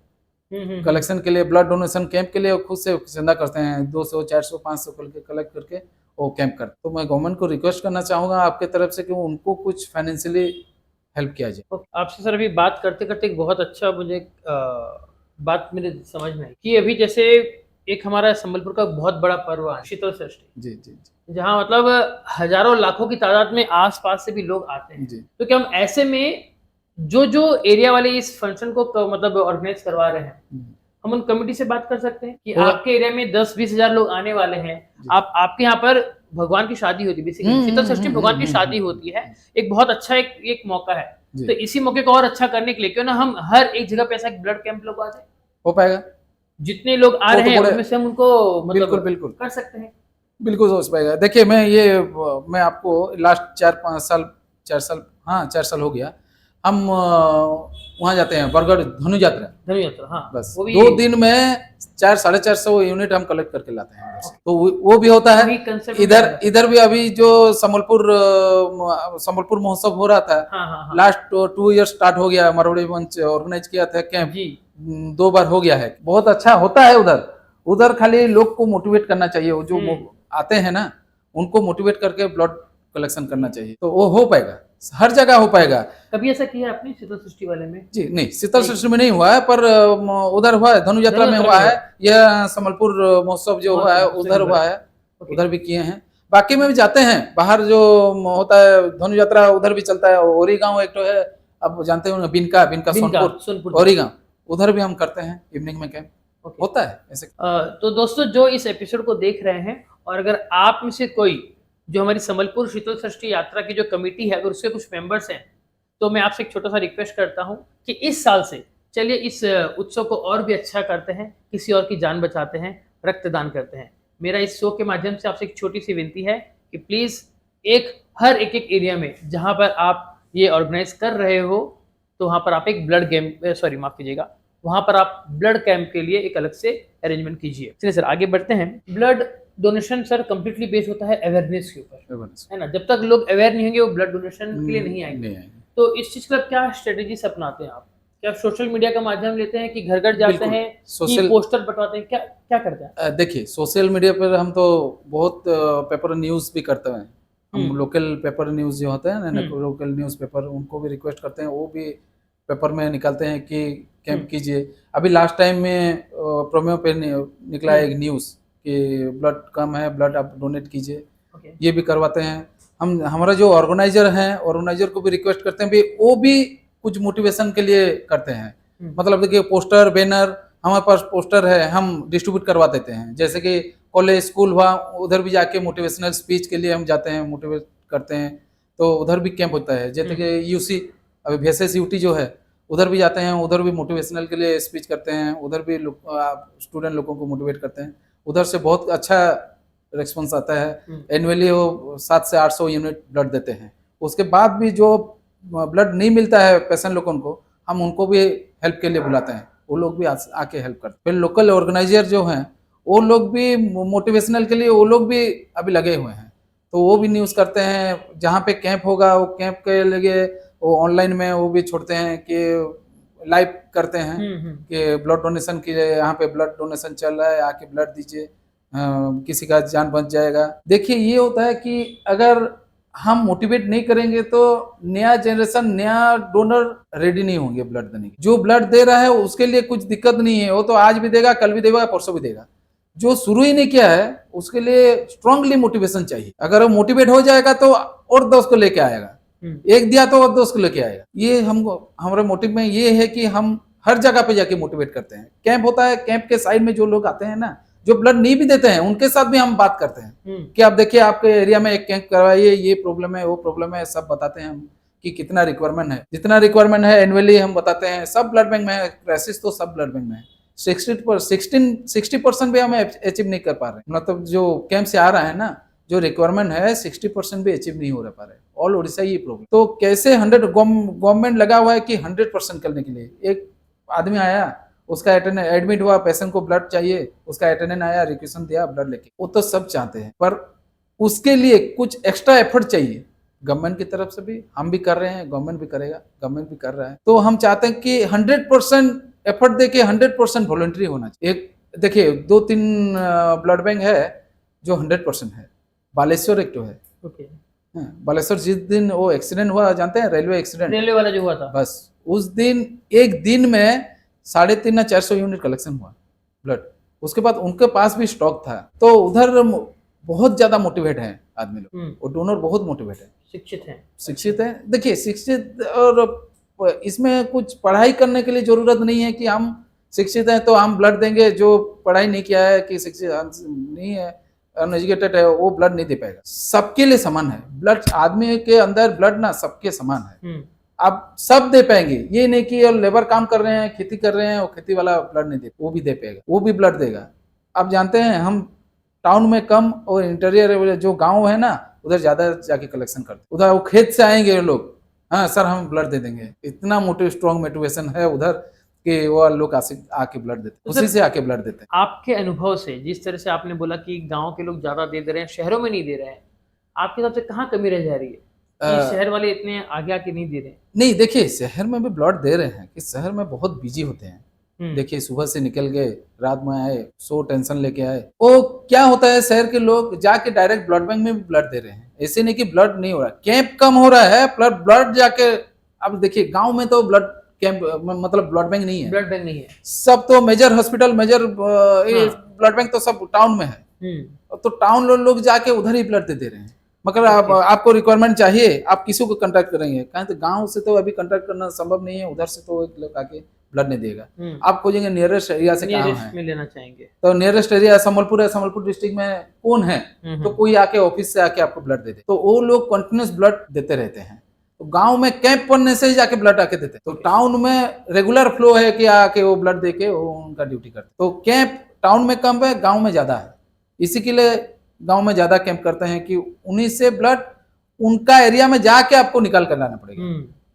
कलेक्शन के लिए, ब्लड डोनेशन कैंप के लिए वो खुद से चंदा करते हैं, 200 400 500 करके कलेक्ट करके वो कैंप करते। तो मैं गवर्नमेंट को रिक्वेस्ट करना चाहूँगा आपके तरफ से कि उनको कुछ फाइनेंशियली हेल्प किया जाए। आपसे सर अभी बात करते करते एक बहुत अच्छा मुझे बात मेरे समझ में आई कि अभी जैसे एक हमारा संबलपुर का बहुत बड़ा पर्व है शीतल षष्ठी, जी जी जी, जहाँ मतलब हजारों लाखों की तादाद में आसपास से भी लोग आते हैं जी। तो क्या हम ऐसे में जो जो एरिया वाले इस फंक्शन को मतलब ऑर्गेनाइज करवा रहे हैं, हम उन कमेटी से बात कर सकते हैं कि आपके एरिया में 10-20 हजार लोग आने वाले हैं, आपके यहाँ पर भगवान की शादी होती है, बेसिकली शीतल षष्ठी भगवान की शादी होती है, एक बहुत अच्छा एक मौका है। तो इसी मौके को और अच्छा करने के लिए क्यों ना हम हर एक जगह पे ऐसा एक ब्लड कैंप लगवा दें। हो पाएगा, जितने लोग आ रहे हैं उनमें से हम उनको मतलब बिल्कुल कर सकते हैं। बिल्कुल हो पाएगा। देखिए, मैं आपको लास्ट 4 साल हो गया, हम वहाँ जाते हैं बरगढ़ धनु यात्रा, हाँ, बस 2 दिन में 400-450 यूनिट हम कलेक्ट करके लाते हैं। तो वो भी होता है। इधर भी अभी जो संबलपुर महोत्सव हो रहा था, लास्ट 2 ईयर स्टार्ट हो गया, मरवाड़ी मंच ऑर्गेनाइज किया था कैंप, 2 बार हो गया है, बहुत अच्छा होता है। उधर खाली लोग को मोटिवेट करना चाहिए, वो जो आते हैं ना उनको मोटिवेट करके ब्लड कलेक्शन करना चाहिए, तो वो हो पाएगा, हर जगह हो पाएगा। कभी ऐसा किया आपने शीतल सृष्टि वाले में? जी नहीं, शीतल सृष्टि में नहीं हुआ है, पर उधर हुआ है, धनु यात्रा में हुआ है, यह संबलपुर महोत्सव जो हुआ है उधर हुआ है, उधर भी किए हैं। बाकी में भी जाते हैं, बाहर जो होता है धनु यात्रा उधर भी चलता है। ओरी गांव एक तो है, अब जानते हो, बिनका सोनपुर ओरी गांव, उधर भी हम करते हैं इवनिंग में कैंप होता है ऐसे। तो दोस्तों जो इस एपिसोड को देख रहे हैं, और अगर आप में से कोई जो हमारी संबलपुर शीतल षष्ठी यात्रा की जो कमेटी है अगर उसके कुछ मेंबर्स हैं, तो मैं आपसे एक छोटा सा रिक्वेस्ट करता हूं कि इस साल से चलिए इस उत्सव को और भी अच्छा करते हैं, किसी और की जान बचाते हैं, रक्तदान करते हैं। मेरा इस शो के माध्यम से आपसे एक छोटी सी विनती है कि प्लीज़ हर एक एरिया में जहाँ पर आप ये ऑर्गेनाइज कर रहे हो, तो वहाँ पर आप एक ब्लड कैंप माफ कीजिएगा, वहाँ पर आप ब्लड कैंप के लिए एक अलग से अरेंजमेंट कीजिए। चलिए सर आगे बढ़ते हैं। Blood donation sir completely based होता है अवेयरनेस के ऊपर, है ना। जब तक लोग अवेयर नहीं होंगे वो ब्लड डोनेशन के लिए नहीं आएंगे। तो इस चीज का क्या स्ट्रेटेजीज अपनाते हैं आप? क्या सोशल मीडिया का माध्यम लेते हैं कि घर घर जाते हैं, कि पोस्टर बटवाते हैं, क्या करते हैं? देखिए, सोशल मीडिया पर हम तो बहुत पेपर न्यूज भी करते हैं, हम लोकल पेपर न्यूज जो होते हैं ना, लोकल न्यूज पेपर, उनको भी रिक्वेस्ट करते हैं, वो भी पेपर में निकालते हैं कि कैंप कीजिए। अभी लास्ट टाइम में प्रोमो पे निकला एक न्यूज कि ब्लड कम है, ब्लड आप डोनेट कीजिए, ये भी करवाते हैं। हम हमारा जो ऑर्गेनाइजर हैं, ऑर्गेनाइजर को भी रिक्वेस्ट करते हैं भी वो भी कुछ मोटिवेशन के लिए करते हैं। मतलब देखिए, पोस्टर बैनर, हमारे पास पोस्टर है, हम डिस्ट्रीब्यूट करवा देते हैं। जैसे कि कॉलेज स्कूल हुआ, उधर भी जाके मोटिवेशनल स्पीच के लिए हम जाते हैं, मोटिवेट करते हैं, तो उधर भी कैंप होता है। जैसे कि यूसी अभी VSS UT जो है उधर भी जाते हैं, उधर भी मोटिवेशनल के लिए स्पीच करते हैं, उधर भी स्टूडेंट लोगों को मोटिवेट करते हैं। उधर से बहुत अच्छा रिस्पॉन्स आता है। एनुअली वो 700 से 800 यूनिट ब्लड देते हैं। उसके बाद भी जो ब्लड नहीं मिलता है पेशेंट लोगों को, हम उनको भी हेल्प के लिए बुलाते हैं, वो लोग भी आके हेल्प करते हैं। फिर लोकल ऑर्गेनाइजर जो हैं वो लोग भी मोटिवेशनल के लिए वो लोग भी अभी लगे हुए हैं, तो वो भी न्यूज़ करते हैं, जहाँ पे कैंप होगा वो कैंप के लिए वो ऑनलाइन में वो भी छोड़ते हैं कि लाइव करते हैं कि ब्लड डोनेशन के लिए यहाँ पे ब्लड डोनेशन चल रहा है, आके ब्लड दीजिए, किसी का जान बच जाएगा। देखिए ये होता है कि अगर हम मोटिवेट नहीं करेंगे तो नया जनरेशन, नया डोनर रेडी नहीं होंगे ब्लड देने के। जो ब्लड दे रहा है उसके लिए कुछ दिक्कत नहीं है, वो तो आज भी देगा, कल भी देगा, परसों भी देगा। जो शुरू ही नहीं किया है उसके लिए स्ट्रांगली मोटिवेशन चाहिए। अगर वो मोटिवेट हो जाएगा तो और दोस्त को लेके आएगा, एक दिया तो और दोस्त को लेके आएगा। ये हमको हमारे मोटिव में ये है कि हम हर जगह पे जाके मोटिवेट करते हैं। कैंप होता है, कैंप के साइड में जो लोग आते हैं ना, जो ब्लड नहीं भी देते हैं, उनके साथ भी हम बात करते हैं कि आप देखिए आपके एरिया में एक कैंप करवाइए, ये प्रॉब्लम है, वो प्रॉब्लम है, सब बताते हैं हम कि कितना रिक्वायरमेंट है। जितना रिक्वायरमेंट है एनुअली हम बताते हैं। सब ब्लड बैंक में है, क्राइसिस तो सब ब्लड बैंक में है। 60% भी हम अचीव नहीं कर पा रहे, मतलब जो कैंप से आ रहा है ना, जो रिक्वायरमेंट है 60% भी अचीव नहीं हो पा रहे। ऑल ओडिशा ये प्रॉब्लम। तो कैसे 100 गवर्नमेंट लगा हुआ है कि 100% करने के लिए। एक आदमी आया, उसका एडमिट हुआ, पेशेंट को ब्लड चाहिए, उसका अटेंडेंट आया, रिक्वेशन दिया ब्लड लेके, वो तो सब चाहते हैं, पर उसके लिए कुछ एक्स्ट्रा एफर्ट चाहिए गवर्नमेंट की तरफ से भी। हम भी कर रहे हैं, गवर्नमेंट भी करेगा, गवर्नमेंट भी कर रहा है। तो हम चाहते हैं कि 100% एफर्ट देके 100% वॉलंटरी होना चाहिए। एक देखिए 2-3 ब्लड बैंक है जो 100% है। बालेश्वर एक तो है, बालेश्वर जिस दिन वो एक्सीडेंट हुआ, जानते हैं, रेलवे एक्सीडेंट, रेलवे वाला जो हुआ था, बस उस दिन एक दिन में 350 या 400 यूनिट कलेक्शन हुआ ब्लड। उसके बाद उनके पास भी स्टॉक था। तो उधर बहुत ज्यादा मोटिवेट है आदमी लोग, और डोनर बहुत मोटिवेट है, शिक्षित है। देखिए शिक्षित, और इसमें कुछ पढ़ाई करने के लिए जरूरत नहीं है कि हम शिक्षित हैं तो हम ब्लड देंगे। जो पढ़ाई नहीं किया है, कि शिक्षित नहीं है, अनएजुकेटेड है, वो ब्लड नहीं दे पाएगा। सबके लिए समान है ब्लड, आदमी के अंदर ब्लड ना सबके समान है। आप सब दे पाएंगे, ये नहीं कि लेबर काम कर रहे हैं, खेती कर रहे हैं, वो खेती वाला ब्लड नहीं दे, वो भी दे पाएगा, वो भी ब्लड देगा। आप जानते हैं हम टाउन में कम और इंटीरियर जो गांव है ना, उधर ज्यादा जाके कलेक्शन करते, उधर वो खेत से आएंगे लोग, हाँ सर हम ब्लड दे देंगे। इतना स्ट्रॉन्ग मोटिवेशन है उधर कि वो लोग आके ब्लड देते, उसी से आके ब्लड देते हैं। आपके अनुभव से, जिस तरह से आपने बोला कि गाँव के लोग ज्यादा दे रहे हैं, शहरों में नहीं दे रहे हैं, आपके हिसाब से कहाँ कमी रह जा रही है? शहर वाले इतने आगे आके नहीं दे रहे? नहीं, देखिए शहर में भी ब्लड दे रहे हैं, कि शहर में बहुत बिजी होते हैं। देखिए सुबह से निकल गए, रात में आए, सो टेंशन लेके आए। वो क्या होता है, शहर के लोग जाके डायरेक्ट ब्लड बैंक में भी ब्लड दे रहे हैं। ऐसे नहीं कि ब्लड नहीं हो रहा, कैंप कम हो रहा है, प्लस ब्लड जाके। अब देखिए गांव में तो ब्लड कैंप, मतलब ब्लड बैंक नहीं है, ब्लड बैंक नहीं है। सब तो major hospital, major blood bank तो सब टाउन में है। तो टाउन लोग जाके उधर ही ब्लड दे रहे हैं। मगर आपको रिक्वायरमेंट चाहिए, आप किसी को कांटेक्ट करेंगे? कहें तो गांव से तो अभी कांटेक्ट करना संभव नहीं है, उधर से तो एक लोग आके ब्लड नहीं देगा। आप खोजेंगे नियरेस्ट एरिया से कहाँ है, में लेना चाहेंगे, तो नियरेस्ट एरिया संबलपुर है, संबलपुर डिस्ट्रिक्ट में कौन है, तो कोई आके ऑफिस से आके आपको ब्लड दे दे। तो वो लोग कंटिन्यूस ब्लड देते रहते हैं। तो गांव में कैंप पड़ने से ही जाके ब्लड आके देते। तो टाउन में रेगुलर फ्लो है कि आके वो ब्लड दे के वो उनका ड्यूटी करते। तो कैंप टाउन में कम है, गाँव में ज्यादा है। इसी के लिए गांव में ज्यादा कैंप करते हैं कि उन्हीं से ब्लड उनका एरिया में जाके आपको निकाल कर लाना पड़ेगा।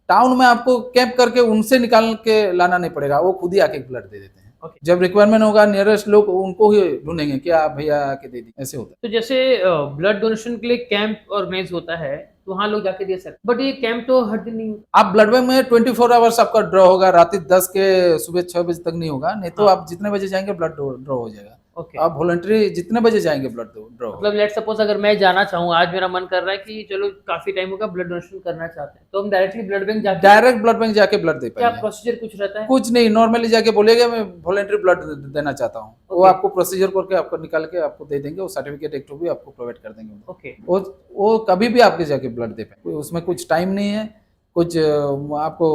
टाउन में आपको कैंप करके उनसे निकाल के लाना नहीं पड़ेगा, वो खुद ही आके ब्लड दे देते हैं। जब रिक्वायरमेंट होगा नियरेस्ट लोग उनको ही ढूंढेंगे कि आप भैया आके दे दी, ऐसे होता है। तो जैसे ब्लड डोनेशन के लिए कैंप ऑर्गेनाइज होता है, तो वहाँ लोग जाके दे सकते, बट ये कैंप तो हर दिन नहीं होता। आप ब्लड बैंक में 24 आवर्स आपका ड्रॉ होगा, रात 10 के सुबह 6 बजे तक नहीं होगा। नहीं तो आप जितने बजे जाएंगे ब्लड ड्रॉ हो जाएगा। आप वॉलंटरी जितने बजे जाएंगे ब्लड ड्रॉ। मतलब लेट सपोज अगर मैं जाना चाहूँ, आज मेरा मन कर रहा है कि चलो काफी टाइम होगा ब्लड डोनेशन करना चाहते हैं, तो हम डायरेक्टली ब्लड बैंक जाके ब्लड दे पाएंगे। क्या प्रोसीजर कुछ रहता है? कुछ नहीं, नॉर्मली जाके बोलेगा मैं वॉलंटरी ब्लड देना चाहता हूँ, वो आपको प्रोसीजर करके आपको निकाल के आपको दे देंगे। वो सर्टिफिकेट एक भी आपको प्रोवाइड कर देंगे। वो कभी भी आपके जाके ब्लड दे पाएंगे, उसमें कुछ टाइम नहीं है, कुछ आपको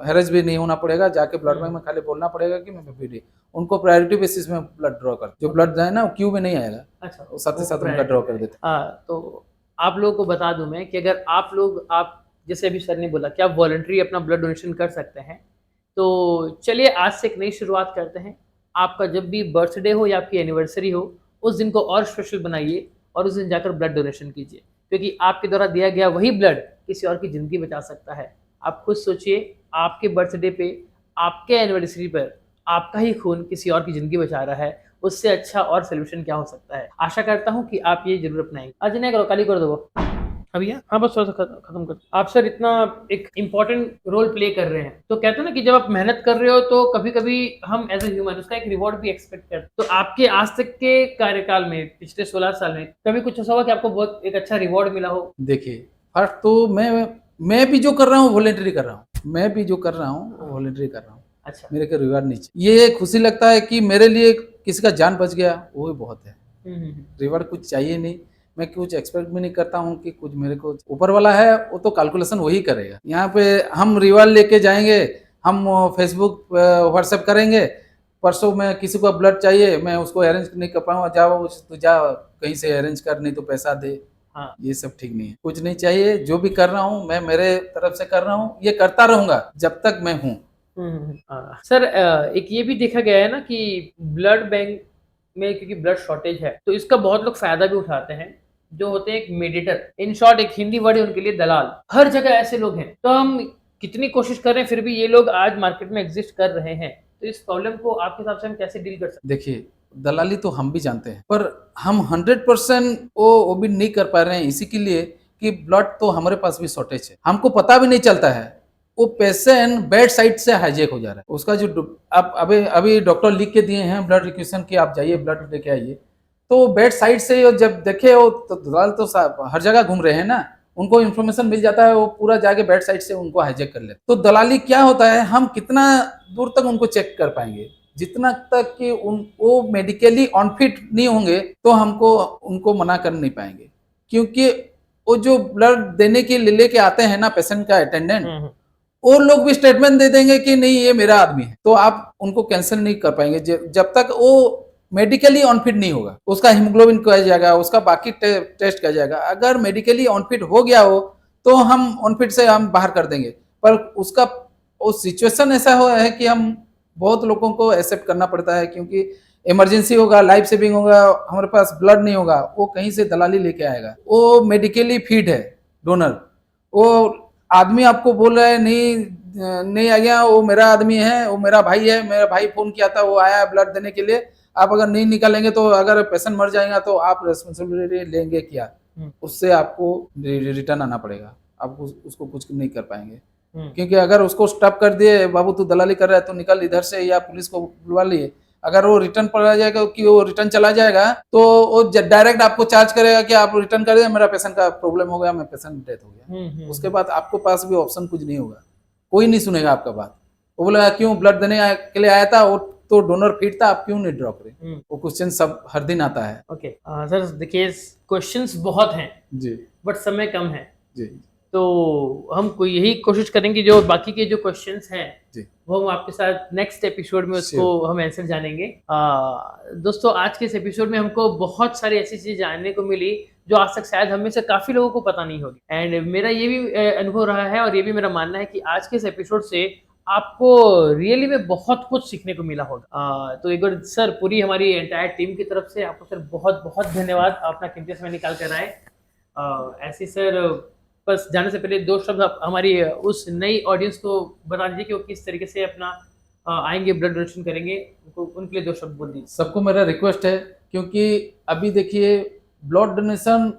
हैरेज भी नहीं होना पड़ेगा। जाके ब्लड बैंक में खाली बोलना पड़ेगा कि मैं बीडी, उनको प्रायोरिटी बेसिस में ब्लड ड्रॉ कर, जो ब्लड जाए ना क्यू में नहीं आएगा। अच्छा, वो साथ ही साथ उनका ड्रॉ कर देते हैं। तो आप लोगों को बता दूं मैं कि अगर आप जैसे अभी सर ने बोला कि आप वॉलंटरी अपना ब्लड डोनेशन कर सकते हैं, तो चलिए आज से एक नई शुरुआत करते हैं। आपका जब भी बर्थडे हो या आपकी एनिवर्सरी हो, उस दिन को और स्पेशल बनाइए और उस दिन जाकर ब्लड डोनेशन कीजिए, क्योंकि आपके द्वारा दिया गया वही ब्लड किसी और की जिंदगी बचा सकता है। आप खुद सोचिए, आपके बर्थडे पे, आपके एनिवर्सरी पर आपका ही खून किसी और की ज़िंदगी बचा रहा है, उससे अच्छा और सॉल्यूशन क्या हो सकता है। आशा करता हूँ कि आप ये ज़रूर अपनाएँगे। आज नहीं करो, कल ही कर दो वो। हाँ भैया, हाँ बस थोड़ा-सा खत्म कर। आप सर इतना एक इम्पोर्टेंट रोल प्ले कर रहे हैं, तो कहते हैं ना कि जब आप मेहनत कर रहे हो तो कभी-कभी हम एज़ अ ह्यूमन उसका एक रिवॉर्ड भी एक्सपेक्ट करते हैं। तो आपके आज तक के कार्यकाल में, पिछले 16 साल में, कभी कुछ ऐसा हुआ कि आपको बहुत एक अच्छा रिवॉर्ड मिला हो? देखिए, फर्स्ट तो मैं भी जो कर रहा हूँ वॉलंटरी कर रहा हूँ। मैं भी जो कर रहा हूँ वॉलंटरी कर रहा हूँ। अच्छा। मेरे को रिवार्ड नहीं चाहिए। ये खुशी लगता है कि मेरे लिए किसी का जान बच गया, वो ही बहुत है। रिवार्ड कुछ चाहिए नहीं। मैं कुछ एक्सपेक्ट भी नहीं करता हूँ कि कुछ मेरे को ऊपर वाला है, वो तो कैलकुलेशन वही करेगा। यहाँ पे हम रिवार्ड लेके जाएंगे, हम फेसबुक व्हाट्सएप करेंगे, परसों में किसी को ब्लड चाहिए, मैं उसको अरेंज नहीं कर पाऊंगा, जाओ तो जा कहीं से अरेंज कर, नहीं तो पैसा दे। हाँ। ये सब ठीक नहीं है, कुछ नहीं चाहिए। जो भी कर रहा हूँ मैं मेरे तरफ से कर रहा हूँ, ये करता रहूंगा जब तक मैं हूँ। सर एक ये भी देखा गया है ना कि ब्लड बैंक में, क्योंकि ब्लड शॉर्टेज है, तो इसका बहुत लोग फायदा भी उठाते हैं, जो होते हैं एक मेडिटर। इन शॉर्ट एक हिंदी वर्ड है उनके लिए, दलाल। हर जगह ऐसे लोग हैं। तो हम कितनी कोशिश कर रहे हैं, फिर भी ये लोग आज मार्केट में एग्जिस्ट कर रहे हैं। तो इस प्रॉब्लम को आपके हिसाब से हम कैसे डील कर सकते हैं? देखिए, दलाली तो हम भी जानते हैं, पर हम 100% वो भी नहीं कर पा रहे हैं, इसी के लिए कि ब्लड तो हमारे पास भी शॉर्टेज है, हमको पता भी नहीं चलता है। वो पेशेंट बेड साइड से हाईजेक हो जा रहा है। उसका जो अब अभी अभी डॉक्टर लिख के दिए हैं ब्लड रिक्वेशन की, आप जाइए ब्लड लेके आइए, तो बेड साइड से जब देखे वो तो दलाल तो हर जगह घूम रहे हैं ना, उनको इन्फॉर्मेशन मिल जाता है, वो पूरा जाके बेड साइड से उनको हाईजेक कर लेते। तो दलाली क्या होता है, हम कितना दूर तक उनको चेक कर पाएंगे? जितना तक कि वो मेडिकली अनफिट नहीं होंगे तो हमको उनको मना कर नहीं पाएंगे, क्योंकि वो जो ब्लड देने के लिए लेके आते हैं ना पेशेंट का अटेंडेंट, वो लोग भी स्टेटमेंट दे देंगे कि नहीं ये मेरा आदमी है, तो आप उनको कैंसिल नहीं कर पाएंगे जब तक वो मेडिकली अनफिट नहीं होगा। उसका हीमोग्लोबिन किया जाएगा, उसका बाकी टेस्ट किया जाएगा। अगर मेडिकली अनफिट हो गया हो तो हम अनफिट से हम बाहर कर देंगे, पर उसका वो सिचुएशन ऐसा हुआ है कि हम बहुत लोगों को एक्सेप्ट करना पड़ता है, क्योंकि इमरजेंसी होगा, लाइफ सेविंग होगा, हमारे पास ब्लड नहीं होगा, वो कहीं से दलाली लेके आएगा। वो मेडिकली फिट है डोनर, वो आदमी आपको बोल रहा है नहीं आ गया, वो मेरा आदमी है, वो मेरा भाई है, मेरा भाई फोन किया था, वो आया ब्लड देने के लिए, आप अगर नहीं निकालेंगे तो अगर पेशेंट मर जाएगा तो आप रेस्पॉन्सिबिलिटी लेंगे क्या? उससे आपको रिटर्न आना पड़ेगा, आप उसको कुछ नहीं कर पाएंगे। क्योंकि अगर उसको स्टॉप कर दिए, बाबू तू दलाली कर रहा है तो निकल इधर से, या पुलिस को बुलवा लिए, अगर वो रिटर्न पड़ा जाएगा कि वो रिटर्न चला जाएगा तो वो डायरेक्ट आपको चार्ज करेगा कि आप रिटर्न कर दिए, मेरा पेशेंट का प्रॉब्लम हो गया, मैं पेशेंट डेथ हो गया। उसके बाद आपको पास भी ऑप्शन कुछ नहीं होगा, कोई नहीं सुनेगा आपका बात। वो बोलेगा क्यों ब्लड देने के लिए आया था, वो तो डोनर फिट था, आप क्यों नहीं ड्रॉ करे? वो क्वेश्चन सब हर दिन आता है। ओके सर, देखिए क्वेश्चंस बहुत हैं जी, बट समय कम है जी, तो हम यही कोशिश करेंगे जो बाकी के जो क्वेश्चंस हैं जी, वो हम आपके साथ नेक्स्ट एपिसोड में उसको हम आंसर जानेंगे। दोस्तों आज के इस एपिसोड में हमको बहुत सारी ऐसी चीजें जानने को मिली जो आज तक शायद हम में से काफी लोगों को पता नहीं होगी। एंड मेरा ये भी अनुभव रहा है और ये भी मेरा मानना है कि आज के इस एपिसोड से आपको रियली में बहुत कुछ सीखने को मिला होगा। तो एक बार सर पूरी हमारी एंटायर टीम की तरफ से आपको सर बहुत बहुत धन्यवाद, अपना कीमती समय निकाल कर आए। ऐसे सर बस जाने से पहले दो शब्द हमारी उस नई ऑडियंस को बता दीजिए कि वो किस तरीके से अपना आएंगे, ब्लड डोनेशन करेंगे, उनके लिए दो शब्द बोल दीजिए। सबको मेरा रिक्वेस्ट है, क्योंकि अभी देखिए ब्लड डोनेशन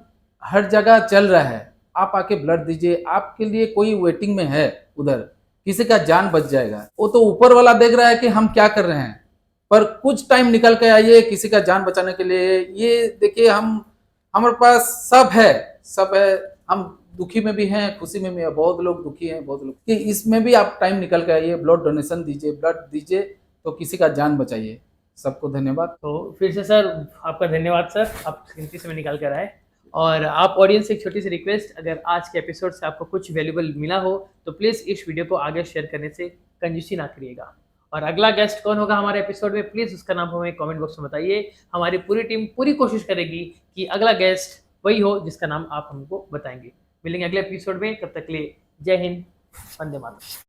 हर जगह चल रहा है, आप आके ब्लड दीजिए, आपके लिए कोई वेटिंग में है उधर, किसी का जान बच जाएगा। वो तो ऊपर वाला देख रहा है कि हम क्या कर रहे हैं, पर कुछ टाइम निकल के आइए किसी का जान बचाने के लिए। ये देखिए हमारे पास सब है, हम दुखी में भी हैं, खुशी में भी है, बहुत लोग दुखी हैं, बहुत लोग कि इसमें भी आप टाइम निकल के आइए, ब्लड डोनेशन दीजिए, ब्लड दीजिए, तो किसी का जान बचाइए। सबको धन्यवाद। तो फिर से सर आपका धन्यवाद सर, आप कीमती समय निकाल कर आए। और आप ऑडियंस से एक छोटी सी रिक्वेस्ट, अगर आज के एपिसोड से आपको कुछ वैल्यूबल मिला हो तो प्लीज़ इस वीडियो को आगे शेयर करने से कंजूसी ना करिएगा। और अगला गेस्ट कौन होगा हमारे एपिसोड में, प्लीज़ उसका नाम हमें कमेंट बॉक्स में बताइए। हमारी पूरी टीम पूरी कोशिश करेगी कि अगला गेस्ट वही हो जिसका नाम आप हमको बताएंगे। मिलेंगे अगले एपिसोड में, तब तक के लिए जय हिंद, वंदे मातरम।